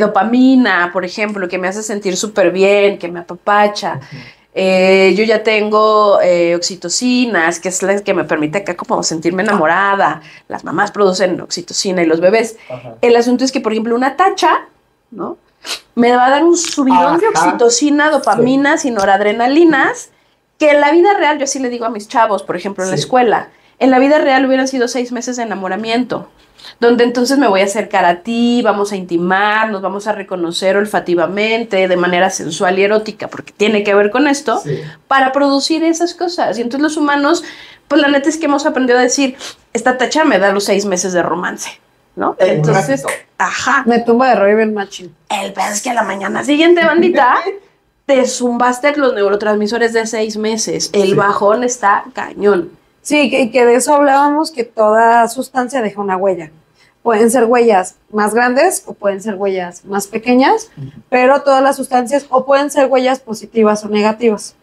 dopamina, por ejemplo, que me hace sentir súper bien, que me apapacha. Yo ya tengo oxitocinas, que es la que me permite acá como sentirme enamorada. Las mamás producen oxitocina y los bebés. El asunto es que, por ejemplo, una tacha, ¿no? Me va a dar un subidón de oxitocina, dopaminas y noradrenalinas, que en la vida real, yo así le digo a mis chavos, por ejemplo, en la escuela, en la vida real hubieran sido 6 meses de enamoramiento, donde entonces me voy a acercar a ti, vamos a intimar, nos vamos a reconocer olfativamente, de manera sensual y erótica, porque tiene que ver con esto, para producir esas cosas. Y entonces los humanos, pues la neta es que hemos aprendido a decir, esta tacha me da los 6 meses de romance, ¿no? Entonces, me tumba de rollo bien machín. El pedo es que a la mañana siguiente, bandita, te zumbaste los neurotransmisores de 6 meses. El bajón está cañón. Sí, que de eso hablábamos, que toda sustancia deja una huella. Pueden ser huellas más grandes o pueden ser huellas más pequeñas, pero todas las sustancias o pueden ser huellas positivas o negativas.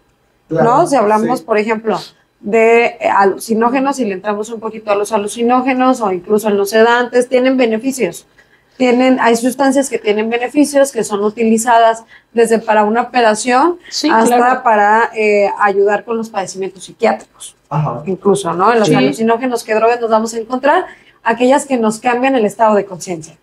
Claro, ¿no? Si hablamos, por ejemplo, de alucinógenos, y le entramos un poquito a los alucinógenos o incluso en los sedantes, tienen beneficios. Hay sustancias que tienen beneficios, que son utilizadas desde para una operación hasta para ayudar con los padecimientos psiquiátricos. Incluso, ¿no? En los alucinógenos, ¿qué drogas nos vamos a encontrar? Aquellas que nos cambian el estado de conciencia.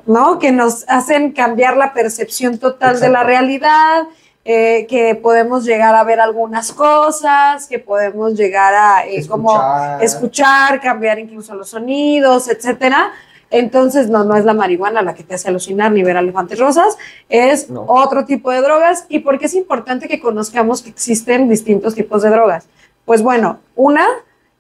¿No? Que nos hacen cambiar la percepción total de la realidad, que podemos llegar a ver algunas cosas, que podemos llegar a como escuchar, cambiar incluso los sonidos, etcétera. Entonces, no es la marihuana la que te hace alucinar ni ver elefantes rosas, es otro tipo de drogas. ¿Y por qué es importante que conozcamos que existen distintos tipos de drogas? Pues bueno,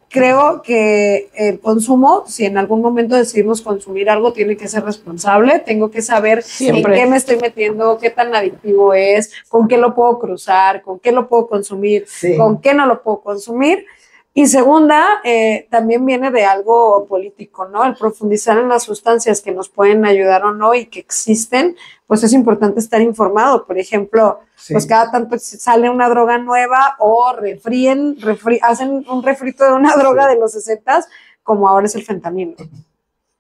creo que el consumo, si en algún momento decidimos consumir algo, tiene que ser responsable. Tengo que saber en qué me estoy metiendo, qué tan adictivo es, con qué lo puedo cruzar, con qué lo puedo consumir, con qué no lo puedo consumir. Y segunda, también viene de algo político, ¿no? El profundizar en las sustancias que nos pueden ayudar o no y que existen, pues es importante estar informado. Por ejemplo, pues cada tanto sale una droga nueva o hacen un refrito de una droga de los 60s, como ahora es el fentanilo.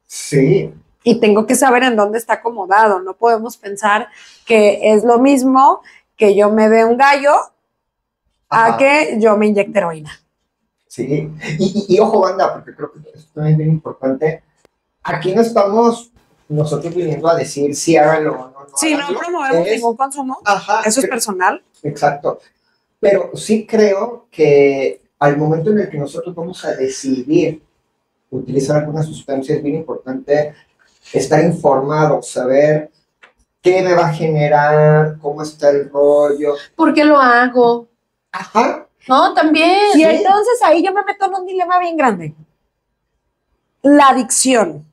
Sí. Y tengo que saber en dónde está acomodado. No podemos pensar que es lo mismo que yo me dé un gallo a que yo me inyecte heroína. Sí, y ojo, banda, porque creo que esto también es bien importante. Aquí no estamos nosotros viniendo a decir si háganlo o no. Sí, no promovemos ningún consumo. Eso es personal. Exacto. Pero sí creo que al momento en el que nosotros vamos a decidir utilizar alguna sustancia, es bien importante estar informado, saber qué me va a generar, cómo está el rollo. ¿Por qué lo hago? Ajá. No, también. Y entonces ahí yo me meto en un dilema bien grande. La adicción.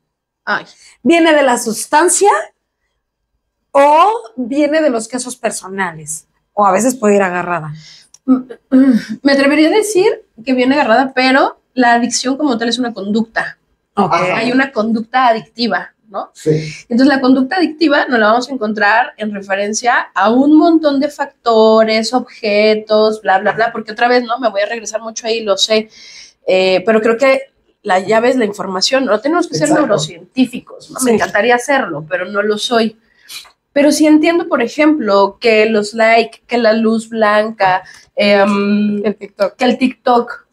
¿Viene de la sustancia o viene de los casos personales? O a veces puede ir agarrada. Me atrevería a decir que viene agarrada, pero la adicción como tal es una conducta. Hay una conducta adictiva, ¿no? Sí. Entonces la conducta adictiva nos la vamos a encontrar en referencia a un montón de factores, objetos, bla, bla, bla, porque otra vez, ¿no? Me voy a regresar mucho ahí, lo sé, pero creo que la llave es la información. No tenemos que ser neurocientíficos, ¿no? Me encantaría hacerlo, pero no lo soy. Pero sí entiendo, por ejemplo, que los likes, que la luz blanca, que el TikTok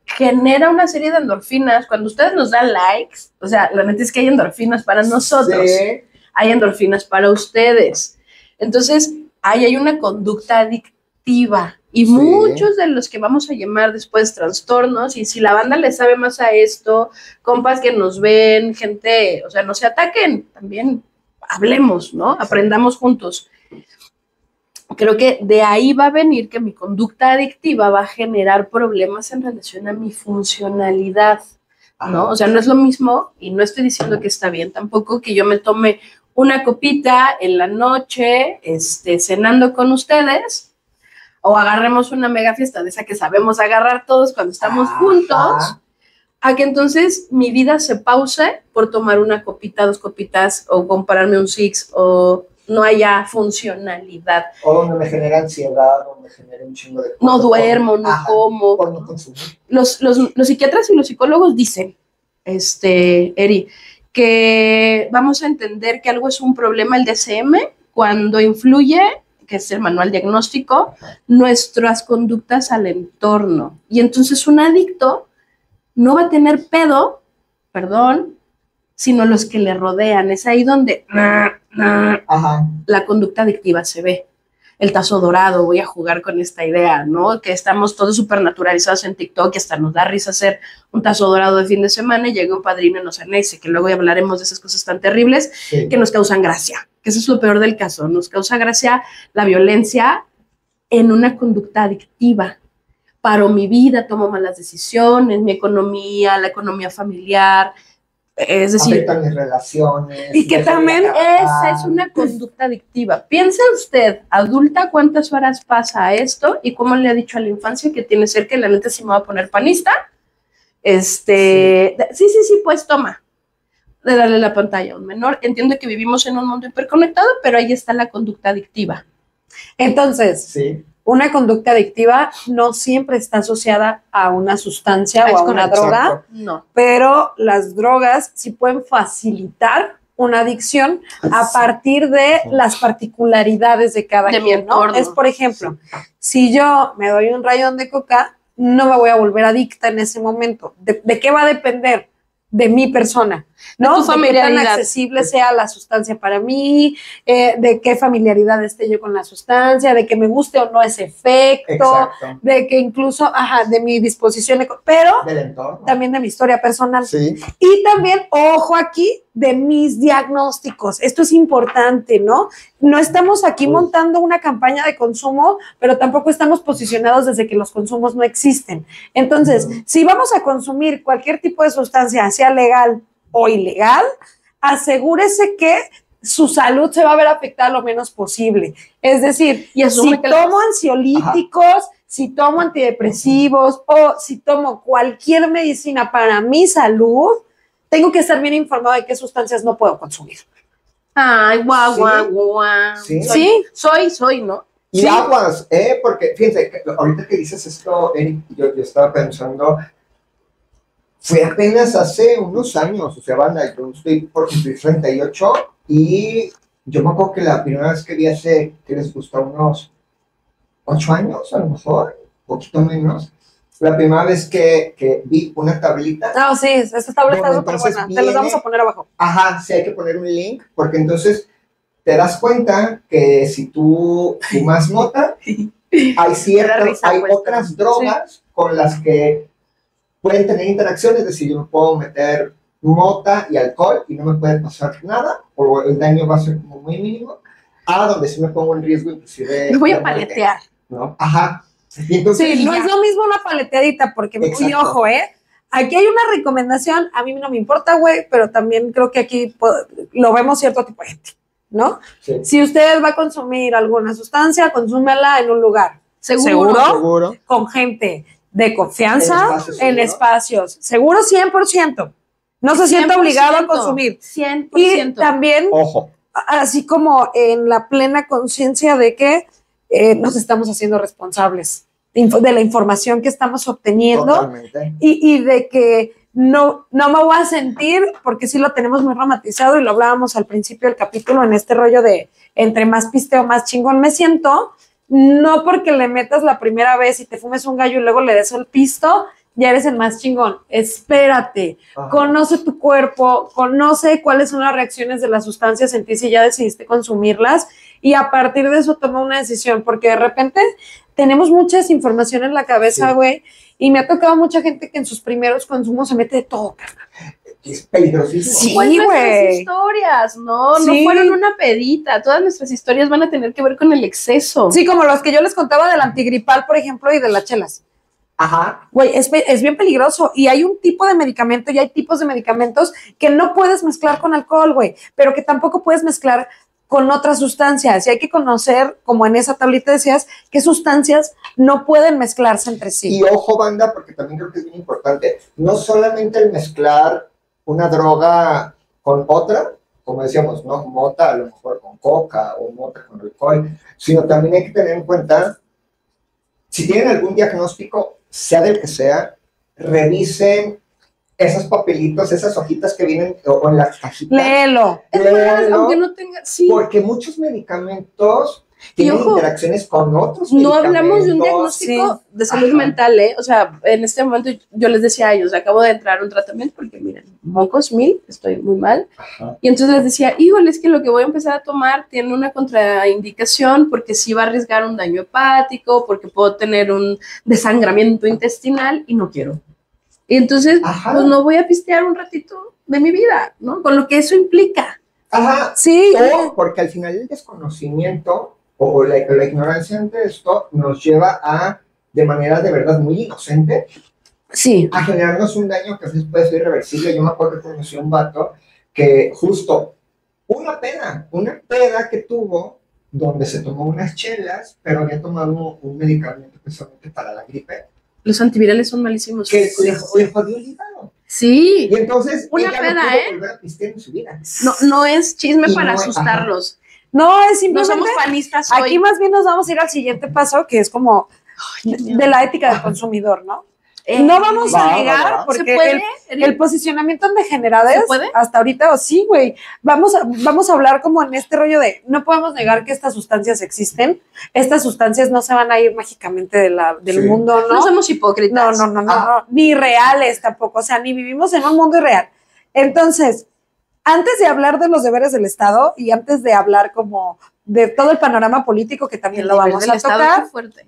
genera una serie de endorfinas. Cuando ustedes nos dan likes, o sea, la neta es que hay endorfinas para nosotros, hay endorfinas para ustedes. Entonces, ahí hay una conducta adictiva. Y muchos de los que vamos a llamar después trastornos, y si la banda le sabe más a esto, compas que nos ven, gente, o sea, no se ataquen, también hablemos, ¿no? Aprendamos juntos. Creo que de ahí va a venir que mi conducta adictiva va a generar problemas en relación a mi funcionalidad, ¿no? O sea, no es lo mismo, y no estoy diciendo que está bien tampoco, que yo me tome una copita en la noche, cenando con ustedes, o agarremos una mega fiesta de esa que sabemos agarrar todos cuando estamos juntos, a que entonces mi vida se pause por tomar una copita, 2 copitas, o comprarme un Six, o no haya funcionalidad. O no me genera ansiedad, o me genera un chingo de cosas. No duermo, no como. Por no consumir. Los psiquiatras y los psicólogos dicen, Eri, que vamos a entender que algo es un problema, el DSM, cuando influye, que es el manual diagnóstico, nuestras conductas al entorno. Y entonces un adicto no va a tener pedo, sino los que le rodean. Es ahí donde la conducta adictiva se ve. El tazo dorado, voy a jugar con esta idea, ¿no? Que estamos todos súper naturalizados en TikTok y hasta nos da risa hacer un tazo dorado de fin de semana y llega un padrino y nos anexe, que luego ya hablaremos de esas cosas tan terribles que nos causan gracia. Que eso es lo peor del caso. Nos causa gracia la violencia en una conducta adictiva. Paro mi vida, tomo malas decisiones, mi economía, la economía familiar, es decir, afectan mis relaciones. Y que también esa es una conducta adictiva. Piensa usted, adulta, cuántas horas pasa esto y cómo le ha dicho a la infancia que tiene cerca, y la neta, si me va a poner panista, sí, pues toma, de darle la pantalla a un menor. Entiendo que vivimos en un mundo hiperconectado, pero ahí está la conducta adictiva. Entonces, una conducta adictiva no siempre está asociada a una sustancia o a una droga, pero las drogas sí pueden facilitar una adicción a partir de las particularidades de cada quien, ¿no? Es, por ejemplo, si yo me doy un rayón de coca, no me voy a volver adicta en ese momento. ¿De qué va a depender? de mi persona, ¿no? De tu De qué tan familiaridad. accesible sea la sustancia para mí, de qué familiaridad esté yo con la sustancia, de que me guste o no ese efecto, Exacto. de que incluso, de mi disposición, pero Del entorno. también de mi historia personal. Sí. Y también, ojo aquí, de mis diagnósticos. Esto es importante, ¿no? No estamos aquí montando una campaña de consumo, pero tampoco estamos posicionados desde que los consumos no existen. Entonces, si vamos a consumir cualquier tipo de sustancia, sea legal o ilegal, asegúrese que su salud se va a ver afectada lo menos posible. Es decir, Y asume si que tomo ansiolíticos, si tomo antidepresivos o si tomo cualquier medicina para mi salud, tengo que estar bien informado de qué sustancias no puedo consumir. Ay, guau, Sí. guau, guau. Sí. Soy, ¿no? Y Sí. aguas, porque fíjense, ahorita que dices esto, Eric, yo estaba pensando, fue apenas hace unos años, o sea, banda, yo estoy por cumplir 38 y yo me acuerdo que la primera vez que vi hace, que les gusta, unos 8 años, a lo mejor, un poquito menos, la primera vez que vi una tablita. No, sí, esta tabla está Bueno, súper entonces buena. Te los vamos viene- a poner abajo. Ajá, sí hay que poner un link, porque entonces te das cuenta que si tú fumas mota, hay Da risa, hay pues, otras drogas con las que pueden tener interacciones, es decir, yo me puedo meter mota y alcohol y no me puede pasar nada, o el daño va a ser como muy mínimo, donde sí me pongo en riesgo inclusive. Me voy de a muerte, paletear. ¿no? Ajá. Y entonces, Sí, no es lo mismo una paleteadita, porque, y Exacto. ojo, aquí hay una recomendación, a mí no me importa, güey, pero también creo que aquí lo vemos cierto tipo de gente, ¿no? sí. Si usted va a consumir alguna sustancia, consúmela en un lugar Seguro. Seguro. con gente de confianza, En espacios seguros. seguro 100%. No se sienta obligado a consumir. 100%. Y también, Ojo. así como en la plena conciencia de que nos estamos haciendo responsables de la información que estamos obteniendo Totalmente. y de que no me voy a sentir, porque sí lo tenemos muy romantizado y lo hablábamos al principio del capítulo en este rollo de entre más pisteo, más chingón me siento, no porque le metas la primera vez y te fumes un gallo y luego le des el pisto, ya eres el más chingón. Espérate, Ajá. conoce tu cuerpo, conoce cuáles son las reacciones de las sustancias en ti si ya decidiste consumirlas y a partir de eso toma una decisión, porque de repente tenemos mucha desinformación en la cabeza, Sí. güey, y me ha tocado mucha gente que en sus primeros consumos se mete de todo, carnal. Es peligrosísimo. Sí. Pues nuestras güey. historias, ¿no? Sí. No fueron una pedita. Todas nuestras historias van a tener que ver con el exceso. Sí, como los que yo les contaba del antigripal, por ejemplo, y de las chelas. Ajá. Güey, es bien peligroso y hay un tipo de medicamento y hay tipos de medicamentos que no puedes mezclar con alcohol, güey, pero que tampoco puedes mezclar con otras sustancias y hay que conocer, como en esa tablita decías, qué sustancias no pueden mezclarse entre sí. Y ojo, banda, porque también creo que es bien importante, no solamente el mezclar una droga con otra, como decíamos, ¿no? Mota a lo mejor con coca o mota con alcohol, sino también hay que tener en cuenta, si tienen algún diagnóstico, sea del que sea, revisen esos papelitos, esas hojitas que vienen o en las cajitas. Léelo. Es verdad, Léelo, aunque no tenga. Sí. porque muchos medicamentos tienen ojo, interacciones con otros No medicamentos. hablamos de un diagnóstico de salud Ajá. mental, ¿eh? O sea, en este momento yo les decía a ellos, acabo de entrar a un tratamiento porque, miren, mocos mil, estoy muy mal. Ajá. Y entonces les decía, híjole, es que lo que voy a empezar a tomar tiene una contraindicación porque sí va a arriesgar un daño hepático, porque puedo tener un desangramiento intestinal y no quiero. Y entonces, Ajá. pues no voy a pistear un ratito de mi vida, ¿no? Con lo que eso implica. Ajá. Sí. O porque al final el desconocimiento o la ignorancia ante esto nos lleva a, de manera de verdad muy inocente, Sí. a generarnos un daño que a veces puede ser irreversible. Yo me acuerdo que conocí a un vato que justo una peda que tuvo, donde se tomó unas chelas, pero había tomado un medicamento precisamente para la gripe, Los antivirales son malísimos. que le jodió el hígado. Sí. Y entonces, Una ella peda, no pudo ¿eh? volver a pistear en su vida. No es chisme Y para no, asustarlos. No, es No simplemente. somos panistas hoy. Aquí más bien nos vamos a ir al siguiente paso, que es como Dios mío. de la ética del consumidor, ¿no? No vamos Va, a va, negar, va. porque ¿Se puede? el posicionamiento en degenerades, ¿Se puede? hasta ahorita, o sí, güey, vamos a hablar como en este rollo de, no podemos negar que estas sustancias existen, estas sustancias no se van a ir mágicamente del Sí. mundo, No ¿no? somos hipócritas. No, ni reales tampoco, o sea, ni vivimos en un mundo irreal. Entonces, antes de hablar de los deberes del Estado y antes de hablar como de todo el panorama político que también lo vamos a tocar, fuerte.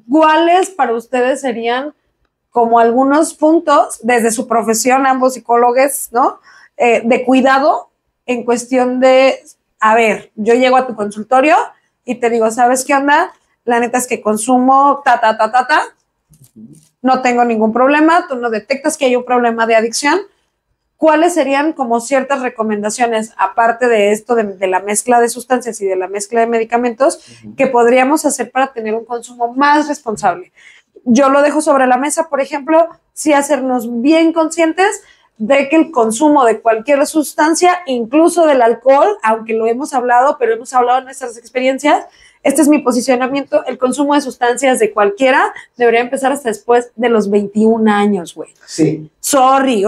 ¿Cuáles para ustedes serían como algunos puntos desde su profesión, ambos psicólogos, ¿no? De cuidado en cuestión de, a ver, yo llego a tu consultorio y te digo, ¿sabes qué onda? La neta es que consumo no tengo ningún problema, tú no detectas que hay un problema de adicción. ¿Cuáles serían como ciertas recomendaciones, aparte de esto de la mezcla de sustancias y de la mezcla de medicamentos, que podríamos hacer para tener un consumo más responsable? Yo lo dejo sobre la mesa, por ejemplo, sí hacernos bien conscientes de que el consumo de cualquier sustancia, incluso del alcohol, aunque lo hemos hablado, pero hemos hablado en nuestras experiencias, este es mi posicionamiento, el consumo de sustancias de cualquiera debería empezar hasta después de los 21 años, güey. Sí. Sorry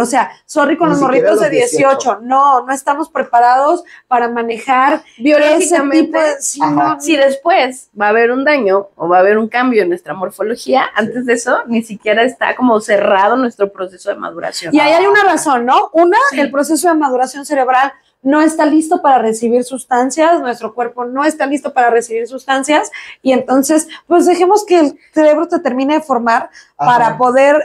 con los morritos de 18. No estamos preparados para manejar biológicamente. Si después va a haber un daño o va a haber un cambio en nuestra morfología, antes de eso ni siquiera está como cerrado nuestro proceso de maduración. Y ahí hay una razón, ¿no? El proceso de maduración cerebral no está listo para recibir sustancias, nuestro cuerpo no está listo para recibir sustancias, y entonces, pues dejemos que el cerebro te termine de formar para poder,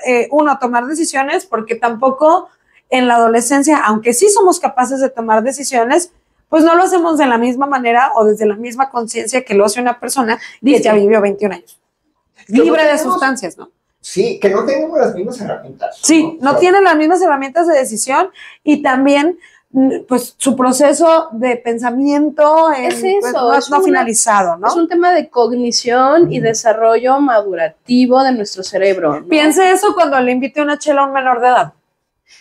tomar decisiones, porque tampoco en la adolescencia, aunque sí somos capaces de tomar decisiones, pues no lo hacemos de la misma manera o desde la misma conciencia que lo hace una persona que ya vivió 21 años. Libre de sustancias, ¿no? Sí, que no tenemos las mismas herramientas. Sí, no tienen las mismas herramientas de decisión y también pues su proceso de pensamiento no finalizado, ¿no? Es un tema de cognición y desarrollo madurativo de nuestro cerebro, ¿no? Piense eso cuando le invite una chela a un menor de edad,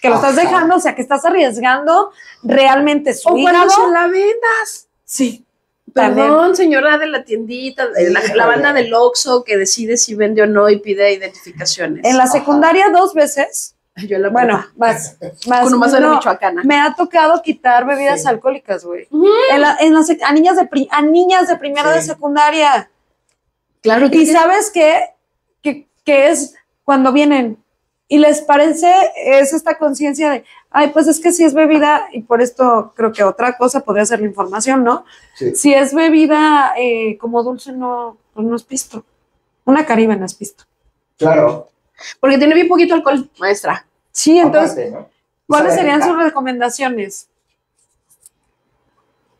que lo estás dejando, o sea, que estás arriesgando realmente su hígado. O cuando se la vendas. Sí. Perdón, también. Señora de la tiendita, la banda del Oxxo que decide si vende o no y pide identificaciones. En la secundaria 2 veces. Yo la más con un vaso de Michoacana. Me ha tocado quitar bebidas alcohólicas, güey. A niñas de primero de secundaria. Claro que y sí. ¿Sabes qué? Que es cuando vienen y les parece, es esta conciencia de, ay, pues es que si es bebida, y por esto creo que otra cosa podría ser la información, ¿no? Sí. Si es bebida como dulce, no es pisto. Una Caribe no es pisto. Claro. Porque tiene bien poquito alcohol, maestra. Sí, entonces, aparte, ¿no? ¿Cuáles serían sus recomendaciones?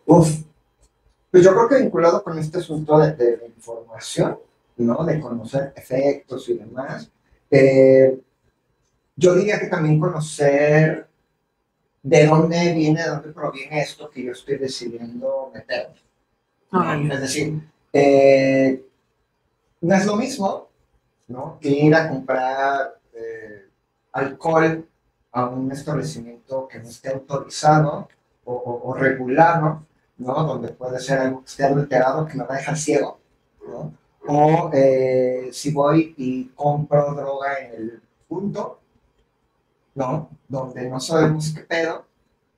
Pues yo creo que vinculado con este asunto de la información, ¿no? De conocer efectos y demás, yo diría que también conocer de dónde proviene esto que yo estoy decidiendo meterme. Es decir, no es lo mismo, ¿no? Que ir a comprar alcohol a un establecimiento que no esté autorizado o regulado, ¿no? Donde puede ser algo que esté adulterado que me va a dejar ciego, ¿no? O si voy y compro droga en el punto, ¿no? Donde no sabemos qué pedo.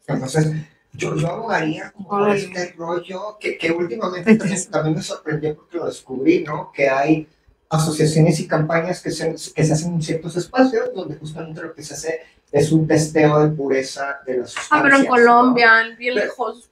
Entonces, yo abogaría como por este rollo que últimamente también me sorprendió porque lo descubrí, ¿no? Que hay asociaciones y campañas que se hacen en ciertos espacios donde justamente lo que se hace es un testeo de pureza de las sustancias. Pero en Colombia, ¿no? Bien lejos.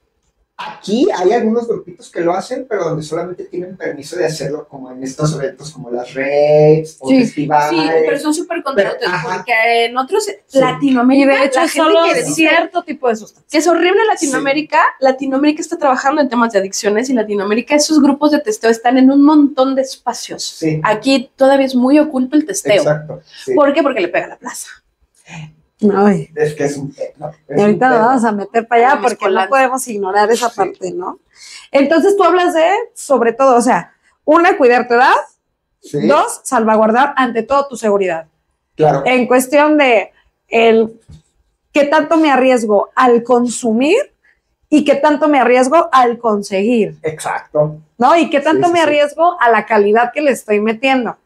Aquí hay algunos grupitos que lo hacen, pero donde solamente tienen permiso de hacerlo como en estos eventos como las raves o festivales. Sí, pero son súper contentos porque en otros Latinoamérica, y de hecho es solo cierto tipo de sustancias. Que es horrible Latinoamérica. Sí. Latinoamérica está trabajando en temas de adicciones y Latinoamérica, esos grupos de testeo están en un montón de espacios. Sí. Aquí todavía es muy oculto el testeo. Exacto. Sí. ¿Por qué? Porque le pega a la plaza. Ay. Es que es un y ahorita nos vamos a meter para allá porque no podemos ignorar esa parte, ¿no? Entonces tú hablas de, sobre todo, o sea, una, cuidar tu edad, 2, salvaguardar ante todo tu seguridad. Claro. En cuestión de qué tanto me arriesgo al consumir y qué tanto me arriesgo al conseguir. Exacto. ¿No? Y qué tanto me arriesgo a la calidad que le estoy metiendo.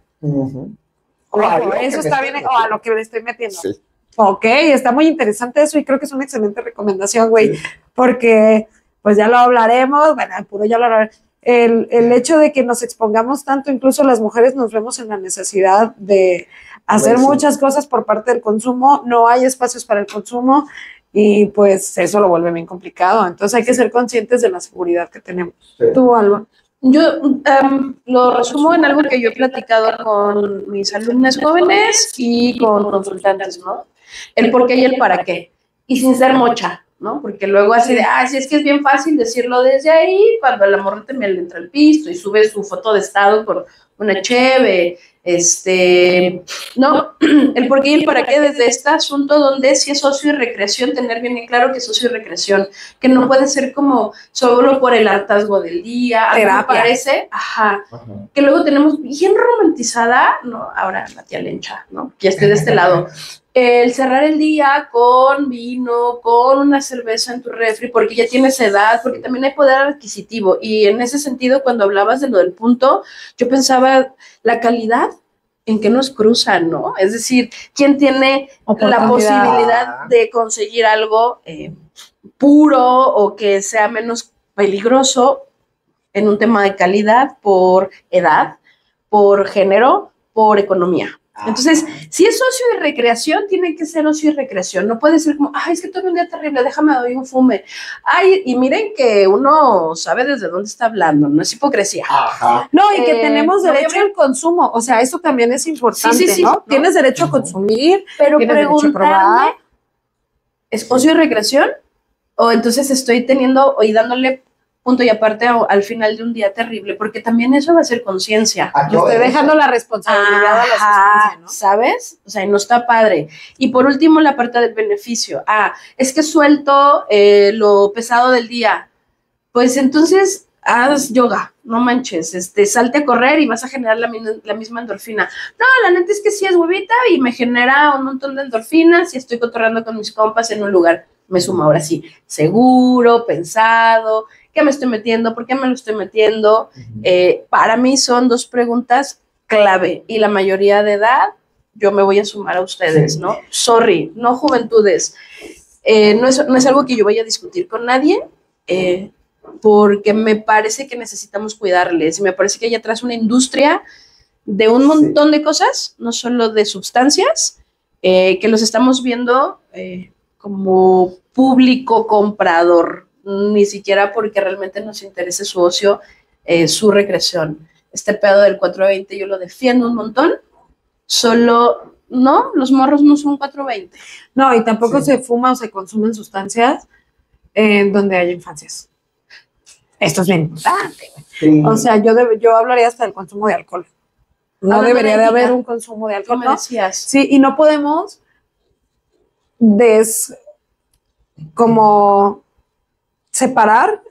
O eso está bien, o a lo que le estoy metiendo. Sí. Ok, está muy interesante eso y creo que es una excelente recomendación, güey, porque pues ya lo hablaremos, bueno, puro ya lo hablaremos. El hecho de que nos expongamos tanto, incluso las mujeres nos vemos en la necesidad de hacer Buenísimo. muchas cosas por parte del consumo, no hay espacios para el consumo y pues eso lo vuelve bien complicado. Entonces hay que ser conscientes de la seguridad que tenemos. Sí. ¿Tú, Alba? Yo lo resumo en algo que yo he platicado con mis alumnos jóvenes y con consultantes, ¿no? El por qué y el para qué. Y sin ser mocha, ¿no? Porque luego así de, sí, es que es bien fácil decirlo desde ahí, cuando el amor me le entra al piso y sube su foto de estado con una cheve, no, el por qué y el para qué desde este asunto donde si es ocio y recreación, tener bien en claro que es ocio y recreación, que no puede ser como solo por el hartazgo del día, a mí me parece, que luego tenemos bien romantizada, ¿no? Ahora la tía Lencha, ¿no? Que esté de este lado. El cerrar el día con vino, con una cerveza en tu refri, porque ya tienes edad, porque también hay poder adquisitivo. Y en ese sentido, cuando hablabas de lo del punto, yo pensaba la calidad en que nos cruzan, ¿no? Es decir, ¿quién tiene la posibilidad de conseguir algo puro o que sea menos peligroso en un tema de calidad por edad, por género, por economía? Entonces, si es ocio y recreación, tiene que ser ocio y recreación. No puede ser como, es que tuve un día terrible, déjame doy un fume. Y miren que uno sabe desde dónde está hablando, no es hipocresía. No, y que tenemos derecho al consumo, o sea, eso también es importante, sí, ¿no? Tienes derecho a consumir, pero preguntarme, ¿es ocio y recreación? O entonces estoy teniendo y dándole punto y aparte al final de un día terrible, porque también eso va a ser conciencia. Estoy dejando la responsabilidad a la sustancia, ¿no? ¿Sabes? O sea, no está padre. Y por último, la parte del beneficio. Es que suelto lo pesado del día. Pues entonces haz yoga, no manches, salte a correr y vas a generar la misma endorfina. No, la neta es que sí es huevita y me genera un montón de endorfinas y estoy cotorreando con mis compas en un lugar. Me sumo ahora sí, seguro, pensado. ¿Qué me estoy metiendo? ¿Por qué me lo estoy metiendo? Para mí son dos preguntas clave y la mayoría de edad yo me voy a sumar a ustedes, ¿no? Sorry, no juventudes. No es algo que yo vaya a discutir con nadie porque me parece que necesitamos cuidarles y me parece que hay atrás una industria de un montón de cosas, no solo de sustancias, que los estamos viendo como público comprador, ni siquiera porque realmente nos interese su ocio, su recreación. Este pedo del 420 yo lo defiendo un montón, solo, no, los morros no son 420. No, y tampoco se fuma o se consumen sustancias en donde haya infancias. Esto es bien importante. Sí. O sea, yo hablaría hasta del consumo de alcohol. No debería de haber un consumo de alcohol, ¿no? Decías. Sí, y no podemos como separar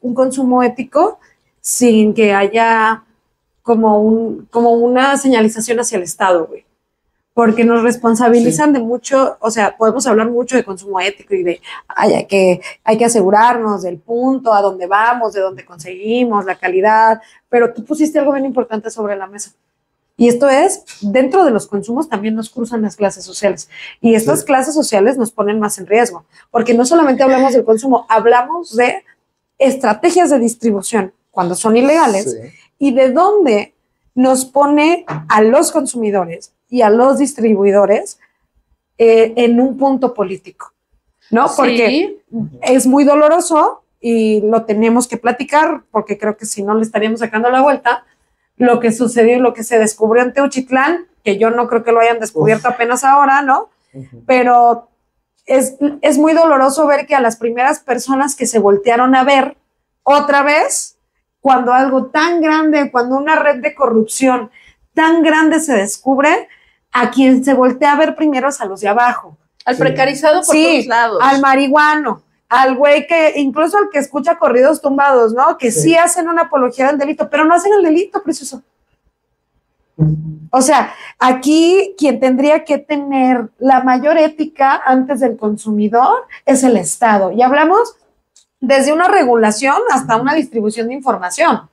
un consumo ético sin que haya como una señalización hacia el Estado, güey. Porque nos responsabilizan de mucho, o sea, podemos hablar mucho de consumo ético y de hay que asegurarnos del punto, a dónde vamos, de dónde conseguimos, la calidad, pero tú pusiste algo bien importante sobre la mesa. Y esto es, dentro de los consumos también nos cruzan las clases sociales. Y estas clases sociales nos ponen más en riesgo, porque no solamente hablamos del consumo, hablamos de estrategias de distribución cuando son ilegales y de dónde nos pone a los consumidores y a los distribuidores en un punto político, ¿no? Porque es muy doloroso y lo tenemos que platicar, porque creo que si no le estaríamos sacando la vuelta, lo que sucedió y lo que se descubrió en Teuchitlán, que yo no creo que lo hayan descubierto apenas ahora, ¿no? Pero es muy doloroso ver que a las primeras personas que se voltearon a ver otra vez, cuando algo tan grande, cuando una red de corrupción tan grande se descubre, a quien se voltea a ver primero es a los de abajo. Al precarizado por todos lados. Al marihuano, al güey que, incluso al que escucha corridos tumbados, ¿no? Que sí hacen una apología del delito, pero no hacen el delito, precioso. O sea, aquí quien tendría que tener la mayor ética antes del consumidor es el Estado. Y hablamos desde una regulación hasta una distribución de información.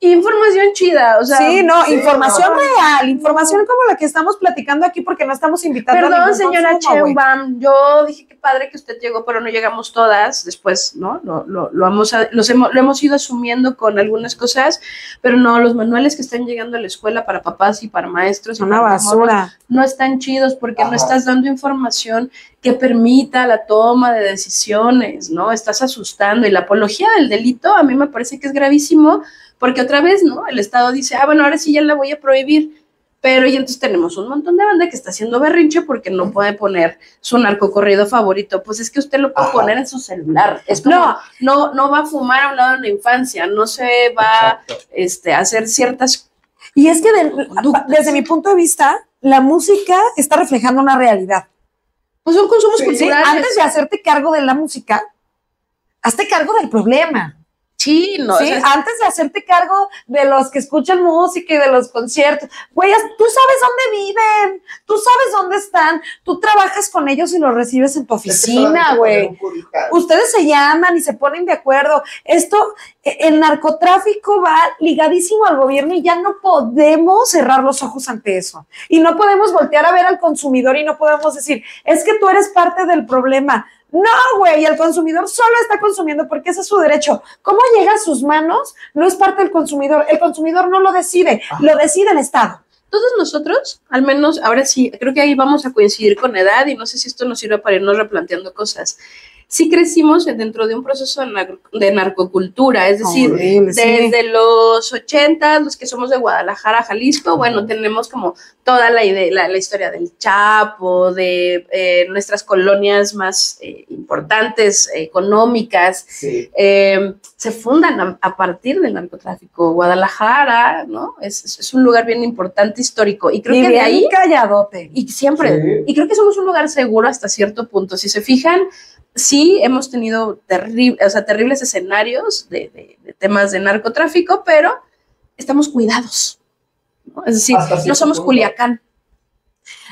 Información chida, o sea. Sí, no, sí, información no. real, información como la que estamos platicando aquí porque no estamos invitando a Perdón, ningún señora consumo, güey. Sheinbaum, yo dije que padre que usted llegó, pero no llegamos todas. Después, ¿no? Lo hemos ido asumiendo con algunas cosas, pero no, los manuales que están llegando a la escuela para papás y para maestros y Una para morros basura. no están chidos porque no Ajá. estás dando información que permita la toma de decisiones, ¿no? Estás asustando. Y la apología del delito a mí me parece que es gravísimo porque otra vez, ¿no? El Estado dice, bueno, ahora sí ya la voy a prohibir. Pero y entonces tenemos un montón de banda que está haciendo berrinche porque no puede poner su narcocorrido favorito. Pues es que usted lo puede Ajá. poner en su celular. Es como, no va a fumar a un lado de la infancia, no se va a hacer ciertas. Y es que desde mi punto de vista, la música está reflejando una realidad. Pues son consumos Sí, culturales. Antes de hacerte cargo de la música, hazte cargo del problema. Sí, no. ¿Sí? O sea, Antes de hacerte cargo de los que escuchan música y de los conciertos, güey, tú sabes dónde viven, tú sabes dónde están, tú trabajas con ellos y los recibes en tu oficina, güey. Ustedes se llaman y se ponen de acuerdo. El narcotráfico va ligadísimo al gobierno y ya no podemos cerrar los ojos ante eso. Y no podemos voltear a ver al consumidor y no podemos decir, es que tú eres parte del problema. No, güey, el consumidor solo está consumiendo porque ese es su derecho. ¿Cómo llega a sus manos? No es parte del consumidor. El consumidor no lo decide, lo decide el Estado. todos nosotros, al menos ahora sí, creo que ahí vamos a coincidir con edad y no sé si esto nos sirve para irnos replanteando cosas. Sí crecimos dentro de un proceso de narcocultura, es decir, desde los 80, los que somos de Guadalajara, Jalisco, bueno, tenemos como toda la idea, la historia del Chapo, de nuestras colonias más importantes, económicas, se fundan a partir del narcotráfico. Guadalajara, ¿no? Es un lugar bien importante histórico y creo que de ahí calladote. Y siempre, y creo que somos un lugar seguro hasta cierto punto. Si se fijan, sí hemos tenido terribles escenarios de temas de narcotráfico, pero estamos cuidados, ¿no? Es decir, no somos Culiacán.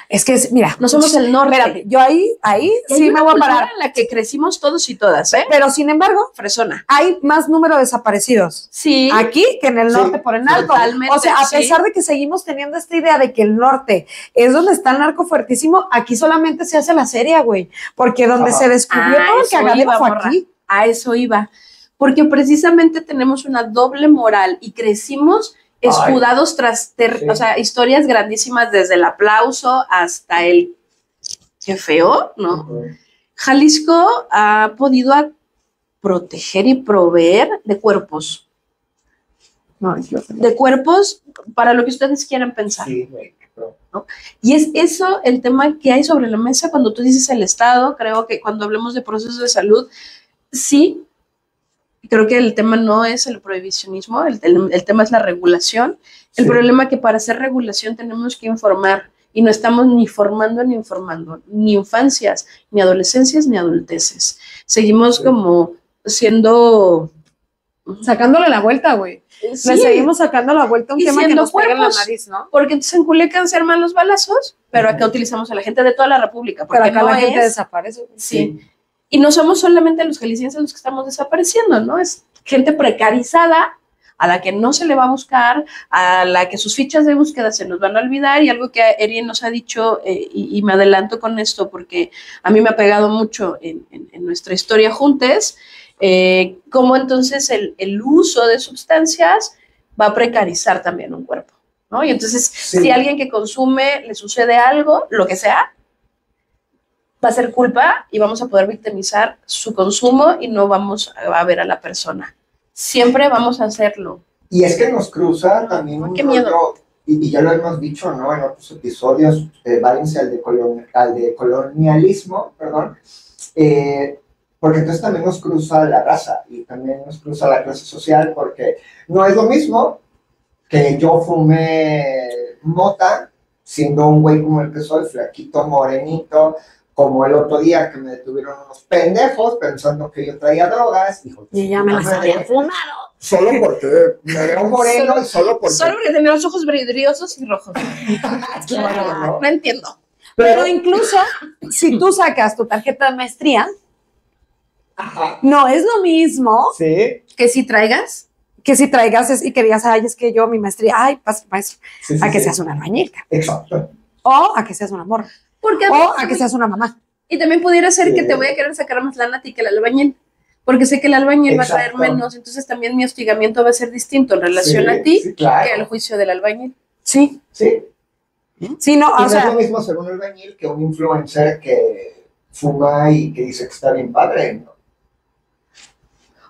Es que, mira, no somos el norte. Espérate, yo ahí sí me voy a parar. En la que crecimos todos y todas, ¿eh? Pero, sin embargo, fresona. Hay más número de desaparecidos. Sí. Aquí que en el norte por el narco. Totalmente. O sea, a pesar de que seguimos teniendo esta idea de que el norte es donde está el narco fuertísimo, aquí solamente se hace la serie, güey. Porque donde se descubrió todo el cagadero fue aquí. A eso iba. Porque precisamente tenemos una doble moral y crecimos escudados tras o sea, historias grandísimas desde el aplauso hasta el qué feo, ¿no? Jalisco ha podido proteger y proveer de cuerpos. De cuerpos para lo que ustedes quieran pensar. ¿No? Y es eso el tema que hay sobre la mesa cuando tú dices el Estado. Creo que cuando hablemos de procesos de salud, sí, creo que el tema no es el prohibicionismo, el tema es la regulación. El problema es que para hacer regulación tenemos que informar y no estamos ni formando ni informando, ni infancias, ni adolescencias, ni adulteces. Seguimos como siendo... Sacándole la vuelta, güey. Sí. Le seguimos sacando la vuelta a un y tema que nos pega en la cuerpos, nariz, ¿no? Porque entonces en Culiacán se arman los balazos, pero acá utilizamos a la gente de toda la República. Pero acá la gente desaparece. Sí. Y no somos solamente los jaliscienses los que estamos desapareciendo, ¿no? Es gente precarizada a la que no se le va a buscar, a la que sus fichas de búsqueda se nos van a olvidar, y algo que Erin nos ha dicho, y me adelanto con esto porque a mí me ha pegado mucho en nuestra historia juntos, cómo entonces el uso de sustancias va a precarizar también un cuerpo, ¿no? Y entonces, si a alguien que consume le sucede algo, lo que sea, va a ser culpa y vamos a poder victimizar su consumo y no vamos a ver a la persona. Siempre vamos a hacerlo. Y es que nos cruza también un rollo, y ya lo hemos dicho, ¿no? En otros episodios, váyanse al de colonialismo, perdón, porque entonces también nos cruza la raza y también nos cruza la clase social, porque no es lo mismo que yo fume mota siendo un güey como el que soy, flaquito, morenito, como el otro día que me detuvieron unos pendejos pensando que yo traía drogas. Y ya me las había fumado. Solo porque me veo moreno y solo porque tenía los ojos vidriosos y rojos. Claro, no entiendo. Pero incluso, si tú sacas tu tarjeta de maestría, no es lo mismo que si traigas que si traigas y que digas, ay, es que yo, mi maestría, ay, maestro, Sí, a que sí. seas una albañil. Exacto. O a que seas una morra. Porque O a que seas una mamá. y también pudiera ser Sí. que te voy a querer sacar más lana a ti que el albañil. Porque sé que el albañil va a traer Exacto. menos, entonces también mi hostigamiento va a ser distinto en relación Sí, a ti sí, claro. que al juicio del albañil. Sí. Sí. Sí, no, Y o no es sea, lo mismo ser un albañil que un influencer que fuma y que dice que está bien padre, ¿no?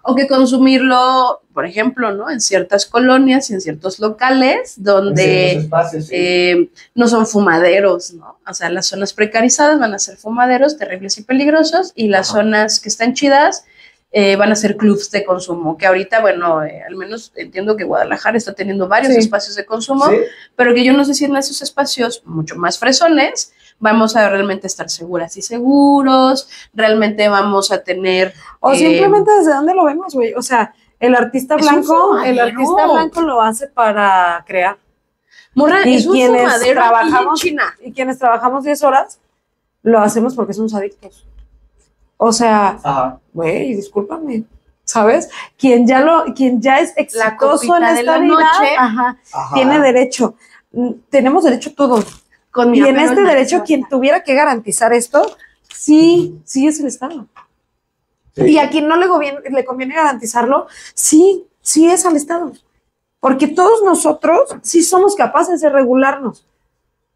O que consumirlo, por ejemplo, ¿no? En ciertas colonias y en ciertos locales En ciertos donde espacios, sí. no son fumaderos, ¿no? O sea, las zonas precarizadas van a ser fumaderos terribles y peligrosos y las Ajá. zonas que están chidas van a ser clubs de consumo, que ahorita, bueno, al menos entiendo que Guadalajara está teniendo varios Sí. espacios de consumo, Sí. pero que yo no sé si en esos espacios mucho más fresones vamos a realmente estar seguras y seguros, realmente vamos a tener... o simplemente desde dónde lo vemos, güey. O sea, el artista Es un blanco, el fumadero. artista blanco lo hace para crear. Morra, Y es un quienes fumadero aquí en trabajamos, China. y quienes trabajamos 10 horas, lo hacemos porque somos adictos. O sea, Ajá. güey, discúlpame, ¿sabes? Quien ya es exitoso en copita de esta la vida, noche. ajá, Ajá. tiene derecho. Tenemos derecho todos. Con mi Y en apero este en la derecho, casa. quien tuviera que garantizar esto, sí es el Estado. Sí. Y a quien no le conviene garantizarlo, sí es al Estado. Porque todos nosotros sí somos capaces de regularnos.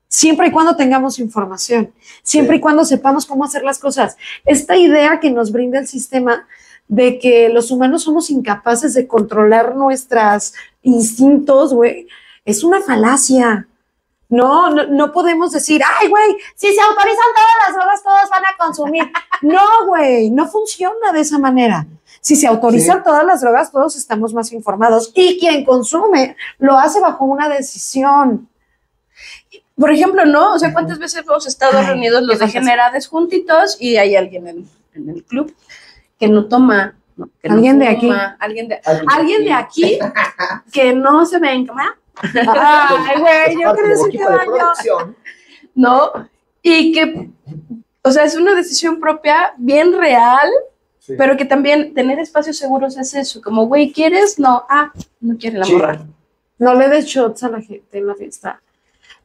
Siempre y cuando tengamos información, siempre Sí. y cuando sepamos cómo hacer las cosas. Esta idea que nos brinda el sistema de que los humanos somos incapaces de controlar nuestros instintos, güey, es una falacia. No podemos decir, ay, güey, si se autorizan todas las drogas, todos van a consumir. No, güey, no funciona de esa manera. Si se autorizan Sí. todas las drogas, todos estamos más informados. Y quien consume lo hace bajo una decisión. Por ejemplo, ¿no? O sea, ¿cuántas veces hemos estado Ay, reunidos los qué fantasía. degenerados juntitos y hay alguien en el club que no toma, ¿no? Que no Alguien de fuma, aquí. alguien de aquí que no se ve en cámara, Ay, güey, yo Parte quiero del decir que equipo de baño. producción. ¿no? Y que, o sea, es una decisión propia bien real, Sí. pero que también tener espacios seguros es eso, como, güey, ¿quieres? No, no quiere la Sí. morra. No le des shots a la gente en la fiesta.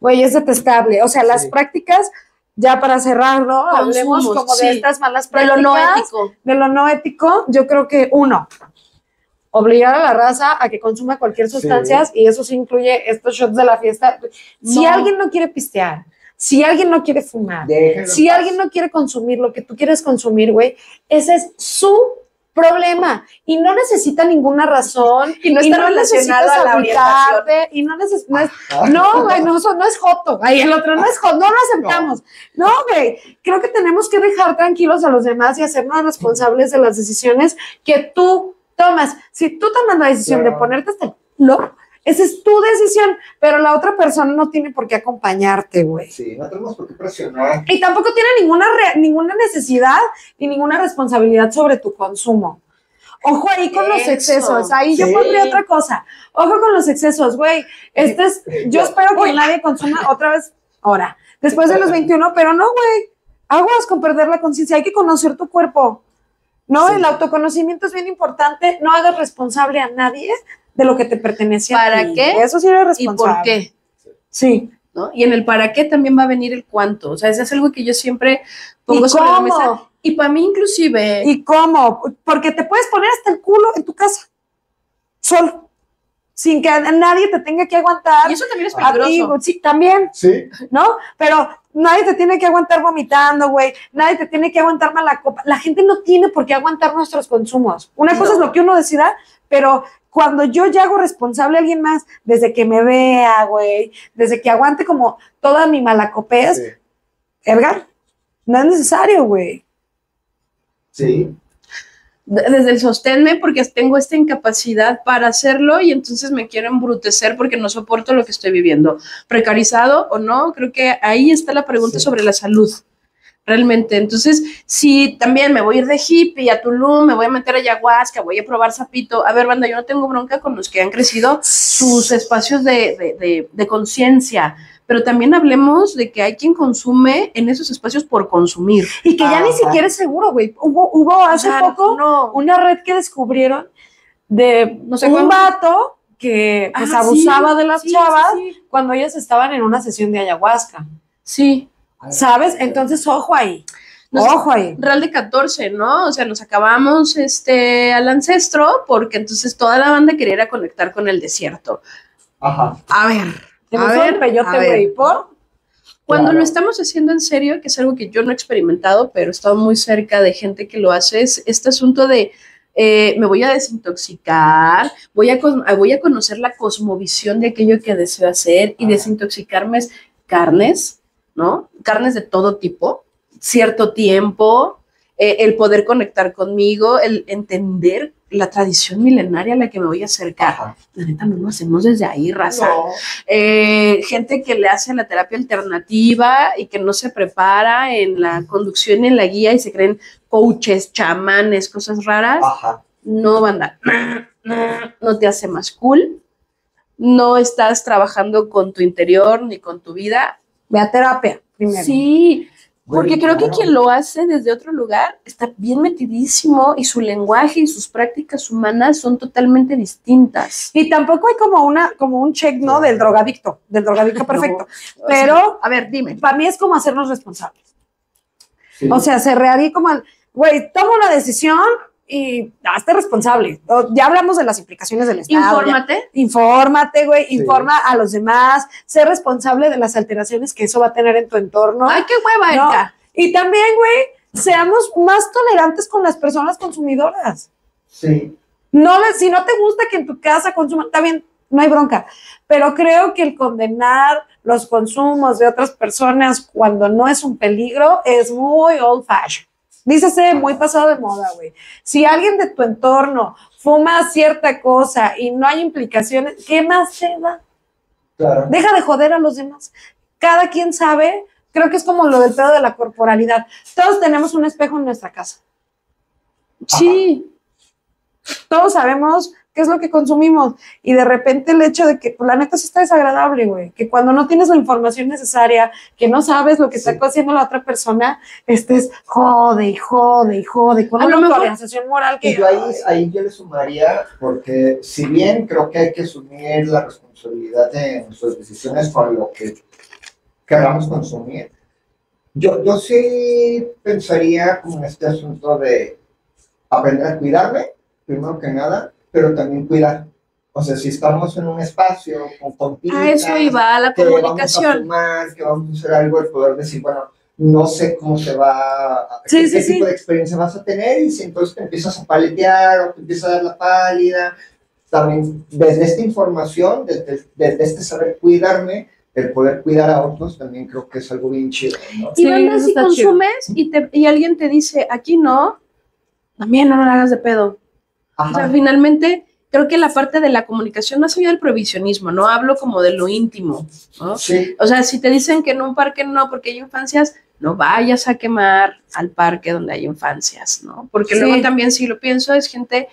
Güey, es detestable. O sea, las Sí. prácticas, ya para cerrarlo, hablemos Consumos, como de sí. estas malas De prácticas. lo no ético. De lo no ético, yo creo que uno, obligar a la raza a que consuma cualquier sustancia, y eso sí incluye estos shots de la fiesta. Si No. alguien no quiere pistear, si alguien no quiere fumar, Déjenlo si en paz. alguien no quiere consumir lo que tú quieres consumir, güey, ese es su problema y no necesita ninguna razón Y no está relacionado necesitas a la habitarte, y no es, Ajá. no, güey, no, eso no es joto, ay, el otro no es joto, no lo aceptamos. No, güey, creo que tenemos que dejar tranquilos a los demás y hacernos responsables de las decisiones que tú tomas. Si tú tomas la decisión Claro. de ponerte hasta el culo, esa es tu decisión, pero la otra persona no tiene por qué acompañarte, güey. Sí, no tenemos por qué presionar. Y tampoco tiene ninguna necesidad ni ninguna responsabilidad sobre tu consumo. Ojo ahí con los Eso. excesos. Ahí yo Sí. pondría otra cosa. Ojo con los excesos, güey. Yo espero que nadie consuma otra vez ahora, después de los 21, pero no, güey. Aguas con perder la conciencia. Hay que conocer tu cuerpo. No, Sí. el autoconocimiento es bien importante. No hagas responsable a nadie de lo que te pertenece a ¿Para ti. qué? Eso sí eres ¿Y responsable. por qué? Sí. ¿No? Y en el para qué también va a venir el cuánto. O sea, eso es algo que yo siempre pongo ¿Y sobre la cómo? mesa. Y para mí inclusive... ¿Y cómo? Porque te puedes poner hasta el culo en tu casa, solo, sin que nadie te tenga que aguantar. Y eso también es A ti, peligroso. sí, también, Sí. ¿no? Pero nadie te tiene que aguantar vomitando, güey. Nadie te tiene que aguantar mala copa. La gente no tiene por qué aguantar nuestros consumos. Una cosa es lo que uno decida, pero cuando yo ya hago responsable a alguien más, desde que me vea, güey, desde que aguante como toda mi malacopez, Sí. Edgar, no es necesario, güey. Sí. Desde el sosténme porque tengo esta incapacidad para hacerlo y entonces me quiero embrutecer porque no soporto lo que estoy viviendo. Precarizado o no, creo que ahí está la pregunta Sí. sobre la salud. Realmente, entonces, si también me voy a ir de hippie a Tulum, me voy a meter a ayahuasca, voy a probar sapito. A ver, banda, yo no tengo bronca con los que han crecido sus espacios de conciencia, pero también hablemos de que hay quien consume en esos espacios por consumir. Y que ya ni Ajá. siquiera es seguro, güey. Hubo hace O sea, poco no. una red que descubrieron de No sé un cómo. vato que pues Ah, abusaba sí, de las sí, chavas sí. cuando ellas estaban en una sesión de ayahuasca, Sí. ¿sabes? Entonces, ojo ahí, Nos- ojo ahí. Real de 14, ¿no? O sea, nos acabamos al ancestro porque entonces toda la banda quería ir a conectar con el desierto. Ajá. A ver, Se me hizo el peyote, güey, ¿por? Cuando Claro. lo estamos haciendo en serio, que es algo que yo no he experimentado, pero he estado muy cerca de gente que lo hace, es este asunto de me voy a desintoxicar, voy a conocer la cosmovisión de aquello que deseo hacer y Ajá. desintoxicarme es carnes, ¿no? Carnes de todo tipo, cierto tiempo, el poder conectar conmigo, el entender la tradición milenaria a la que me voy a acercar. Ajá. La neta, no lo hacemos desde ahí, raza. No. Gente que le hace la terapia alternativa y que no se prepara en la conducción y en la guía y se creen coaches, chamanes, cosas raras, Ajá. no van a dar, no te hace más cool, no estás trabajando con tu interior ni con tu vida. Ve a terapia primero. Sí, porque Güey, creo que claro. quien lo hace desde otro lugar está bien metidísimo y su lenguaje y sus prácticas humanas son totalmente distintas. Y tampoco hay como un check, ¿no? Del drogadicto perfecto. No, Pero a ver, dime. para mí es como hacernos responsables. Sí. O sea, se rearía como, güey, toma una decisión y hazte responsable. Ya hablamos de las implicaciones del Estado. Infórmate. Infórmate, güey, Sí. informa a los demás, sé responsable de las alteraciones que eso va a tener en tu entorno. Ay, qué hueva, ¿no? Erika. Y también, güey, seamos más tolerantes con las personas consumidoras. Sí. Si no te gusta que en tu casa consuman, está bien, no hay bronca. Pero creo que el condenar los consumos de otras personas cuando no es un peligro es muy old fashion. Dícese muy pasado de moda, güey. Si alguien de tu entorno fuma cierta cosa y no hay implicaciones, ¿qué más te da? Claro. Deja de joder a los demás. Cada quien sabe, creo que es como lo del pedo de la corporalidad. Todos tenemos un espejo en nuestra casa. Sí. Todos sabemos qué es lo que consumimos. Y de repente el hecho de que, pues, la neta sí está desagradable, güey. Que cuando no tienes la información necesaria, que no sabes lo que Sí. está haciendo la otra persona, estés jode y jode y jode. Con A una lo mejor- organización moral que... Y yo ahí yo le sumaría, porque si bien creo que hay que asumir la responsabilidad de nuestras decisiones con lo que queramos consumir, yo sí pensaría como en este asunto de aprender a cuidarme, primero que nada, pero también cuidar. O sea, si estamos en un espacio con compitas, A eso iba la que vamos a comunicación. fumar, que vamos a hacer algo, el poder decir, bueno, no sé cómo te va, Sí, qué sí, tipo sí. de experiencia vas a tener, y si entonces te empiezas a paletear o te empieza a dar la pálida, también desde esta información, desde este saber cuidarme, el poder cuidar a otros, también creo que es algo bien chido, ¿no? Y Sí, banda, eso si está consumes y alguien te dice, aquí no, también no lo hagas de pedo. O sea, Ajá, finalmente, creo que la parte de la comunicación, más allá del provisionismo, no hablo como de lo íntimo, ¿no? sí, O sea, si te dicen que en un parque no, porque hay infancias, no vayas a quemar al parque donde hay infancias, ¿no? Porque Sí. luego también, si lo pienso, es gente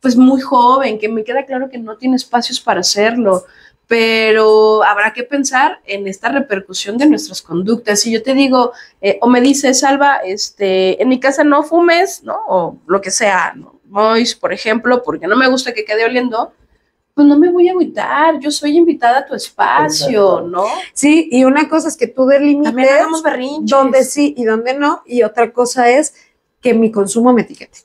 pues muy joven, que me queda claro que no tiene espacios para hacerlo, pero habrá que pensar en esta repercusión de nuestras conductas. Si yo te digo, o me dices, Salva, en mi casa no fumes, ¿no? O lo que sea, ¿no? Mois, por ejemplo, porque no me gusta que quede oliendo, pues no me voy a agüitar, yo soy invitada a tu espacio, Exacto. ¿no? Sí, y una cosa es que tú delimites También hagamos berrinches. dónde sí y dónde no, y otra cosa es que mi consumo me etiquete.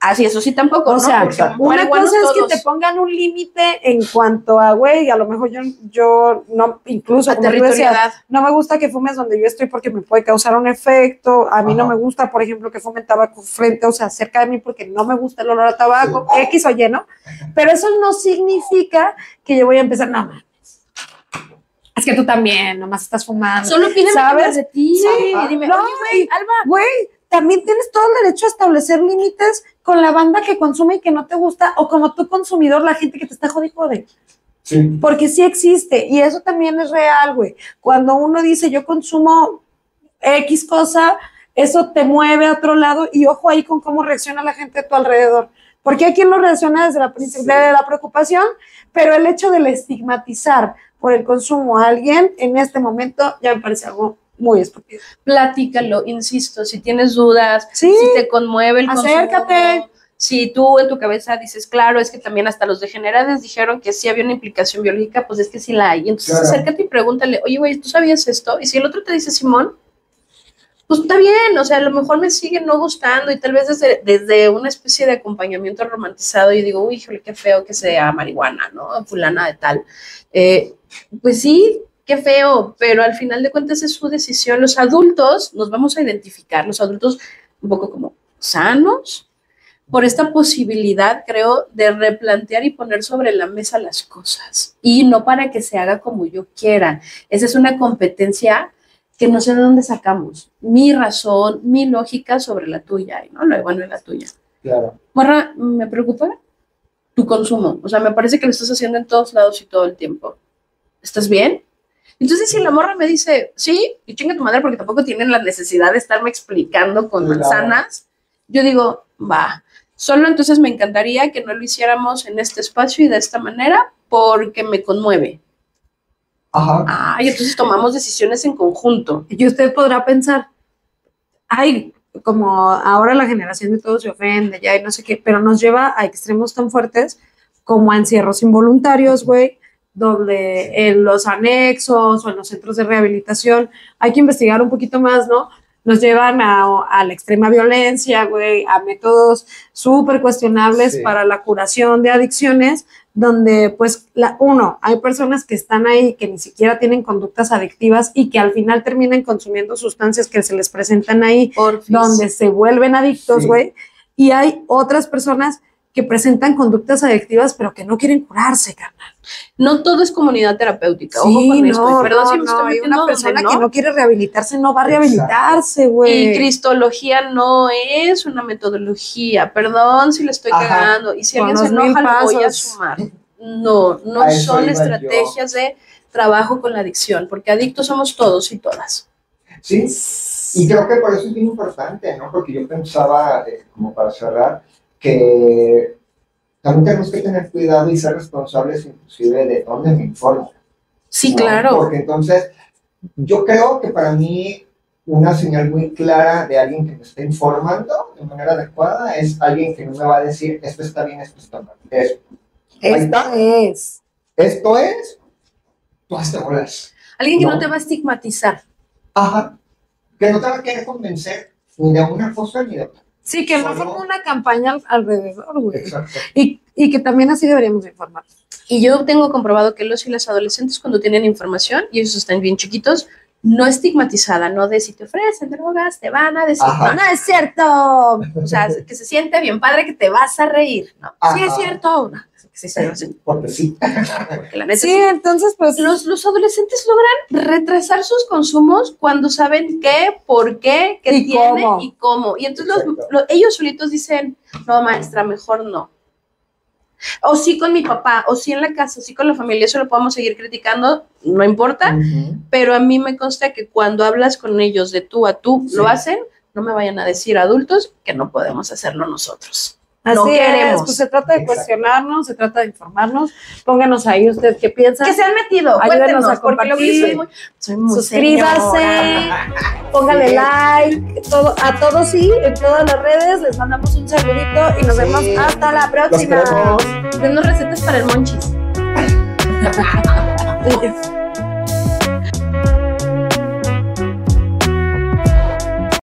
Así, eso sí tampoco, O ¿no? sea, Porque exacto. una marihuanos cosa es todos. que te pongan un límite en cuanto a, güey, a lo mejor yo no, incluso A como tú decías, territorialidad. no me gusta que fumes donde yo estoy porque me puede causar un efecto. A mí no Ajá. me gusta, por ejemplo, que fumen tabaco frente, o sea, cerca de mí porque no me gusta el olor a tabaco, X o Y, ¿no? Pero eso no significa que yo voy a empezar, no, mames. Es que tú también, nomás estás fumando. Solo pídeme ¿sabes? que me retire. Sí, Y dime, no, oye, güey, Alba, Güey, también tienes todo el derecho a establecer límites con la banda que consume y que no te gusta, o como tú consumidor, la gente que te está jode y jode. sí, Porque sí existe, y eso también es real, güey. Cuando uno dice, yo consumo X cosa, eso te mueve a otro lado, y ojo ahí con cómo reacciona la gente a tu alrededor. Porque hay quien lo reacciona desde la preocupación, pero el hecho de estigmatizar por el consumo a alguien en este momento ya me parece algo muy estúpido. platícalo, insisto, si tienes dudas, Sí. si te conmueve el Acércate. consumo, si tú en tu cabeza dices, claro, es que también hasta los degenerados dijeron que sí había una implicación biológica, pues es que sí la hay. Entonces acércate y pregúntale, oye, güey, ¿tú sabías esto? Y si el otro te dice, Simón, pues está bien, o sea, a lo mejor me sigue no gustando y tal vez desde una especie de acompañamiento romantizado y digo, uy, híjole, qué feo que sea marihuana, ¿no? Fulana de tal. Pues sí, qué feo, pero al final de cuentas es su decisión. Los adultos nos vamos a identificar, los adultos un poco como sanos, por esta posibilidad, creo, de replantear y poner sobre la mesa las cosas. Y no para que se haga como yo quiera. Esa es una competencia que no sé de dónde sacamos. Mi razón, mi lógica sobre la tuya, ¿no? Lo bueno es la tuya. Claro. Morra, me preocupa tu consumo. O sea, me parece que lo estás haciendo en todos lados y todo el tiempo. ¿Estás bien? Entonces, si la morra me dice, sí, y chinga tu madre porque tampoco tienen la necesidad de estarme explicando con manzanas, yo digo, va. Solo entonces me encantaría que no lo hiciéramos en este espacio y de esta manera porque me conmueve. Ajá. Y entonces tomamos decisiones en conjunto. Y usted podrá pensar, ay, como ahora la generación de todos se ofende, ya y no sé qué, pero nos lleva a extremos tan fuertes como a encierros involuntarios, güey, donde en los anexos o en los centros de rehabilitación hay que investigar un poquito más, ¿no? Nos llevan a la extrema violencia, güey, a métodos súper cuestionables para la curación de adicciones, donde, pues, hay personas que están ahí que ni siquiera tienen conductas adictivas y que al final terminan consumiendo sustancias que se les presentan ahí, donde se vuelven adictos, güey, y hay otras personas que presentan conductas adictivas, pero que no quieren curarse, carnal. No todo es comunidad terapéutica. Sí, ojo con esto. Perdón si me no, estoy hay metiendo una persona donde que no quiere rehabilitarse, no va a rehabilitarse, güey. Y cristología no es una metodología. Perdón si le estoy cagando. Y si alguien se enoja, lo voy a sumar. No son estrategias de trabajo con la adicción, porque adictos somos todos y todas. Sí, y creo que por eso es bien importante, ¿no? Porque yo pensaba, como para cerrar, que también tenemos que tener cuidado y ser responsables inclusive de dónde me informo. Sí, ¿no? claro. Porque entonces, yo creo que para mí una señal muy clara de alguien que me está informando de manera adecuada es alguien que no me va a decir, esto está bien, esto está mal. Esto es, tú hazte bolas. Alguien que no te va a estigmatizar. Ajá. Que no te va a querer convencer ni de una cosa ni de otra. Sí, que no forma una campaña alrededor, güey. Exacto. Y que también así deberíamos informar. Y yo tengo comprobado que los y las adolescentes cuando tienen información, y ellos están bien chiquitos, no estigmatizada, no de si te ofrecen drogas, te van a decir, no es cierto. O sea, que se siente bien padre que te vas a reír. No, sí es cierto. No, porque sí. Porque la neta sí, entonces pues los adolescentes logran retrasar sus consumos cuando saben qué, por qué, qué y tiene cómo. y cómo. Y entonces ellos solitos dicen, no, maestra, mejor no. O sí con mi papá, o sí en la casa, o sí con la familia, eso lo podemos seguir criticando, no importa, pero a mí me consta que cuando hablas con ellos de tú a tú, lo hacen, no me vayan a decir adultos que no podemos hacerlo nosotros. Así no queremos. Pues se trata de cuestionarnos, se trata de informarnos. Pónganos ahí usted qué piensa. Que se han metido, ayúdenos a porque lo que soy muy suscríbase, póngale like, a todos sí, en todas las redes. Les mandamos un saludito y nos vemos hasta la próxima. Denos recetas para el monchis.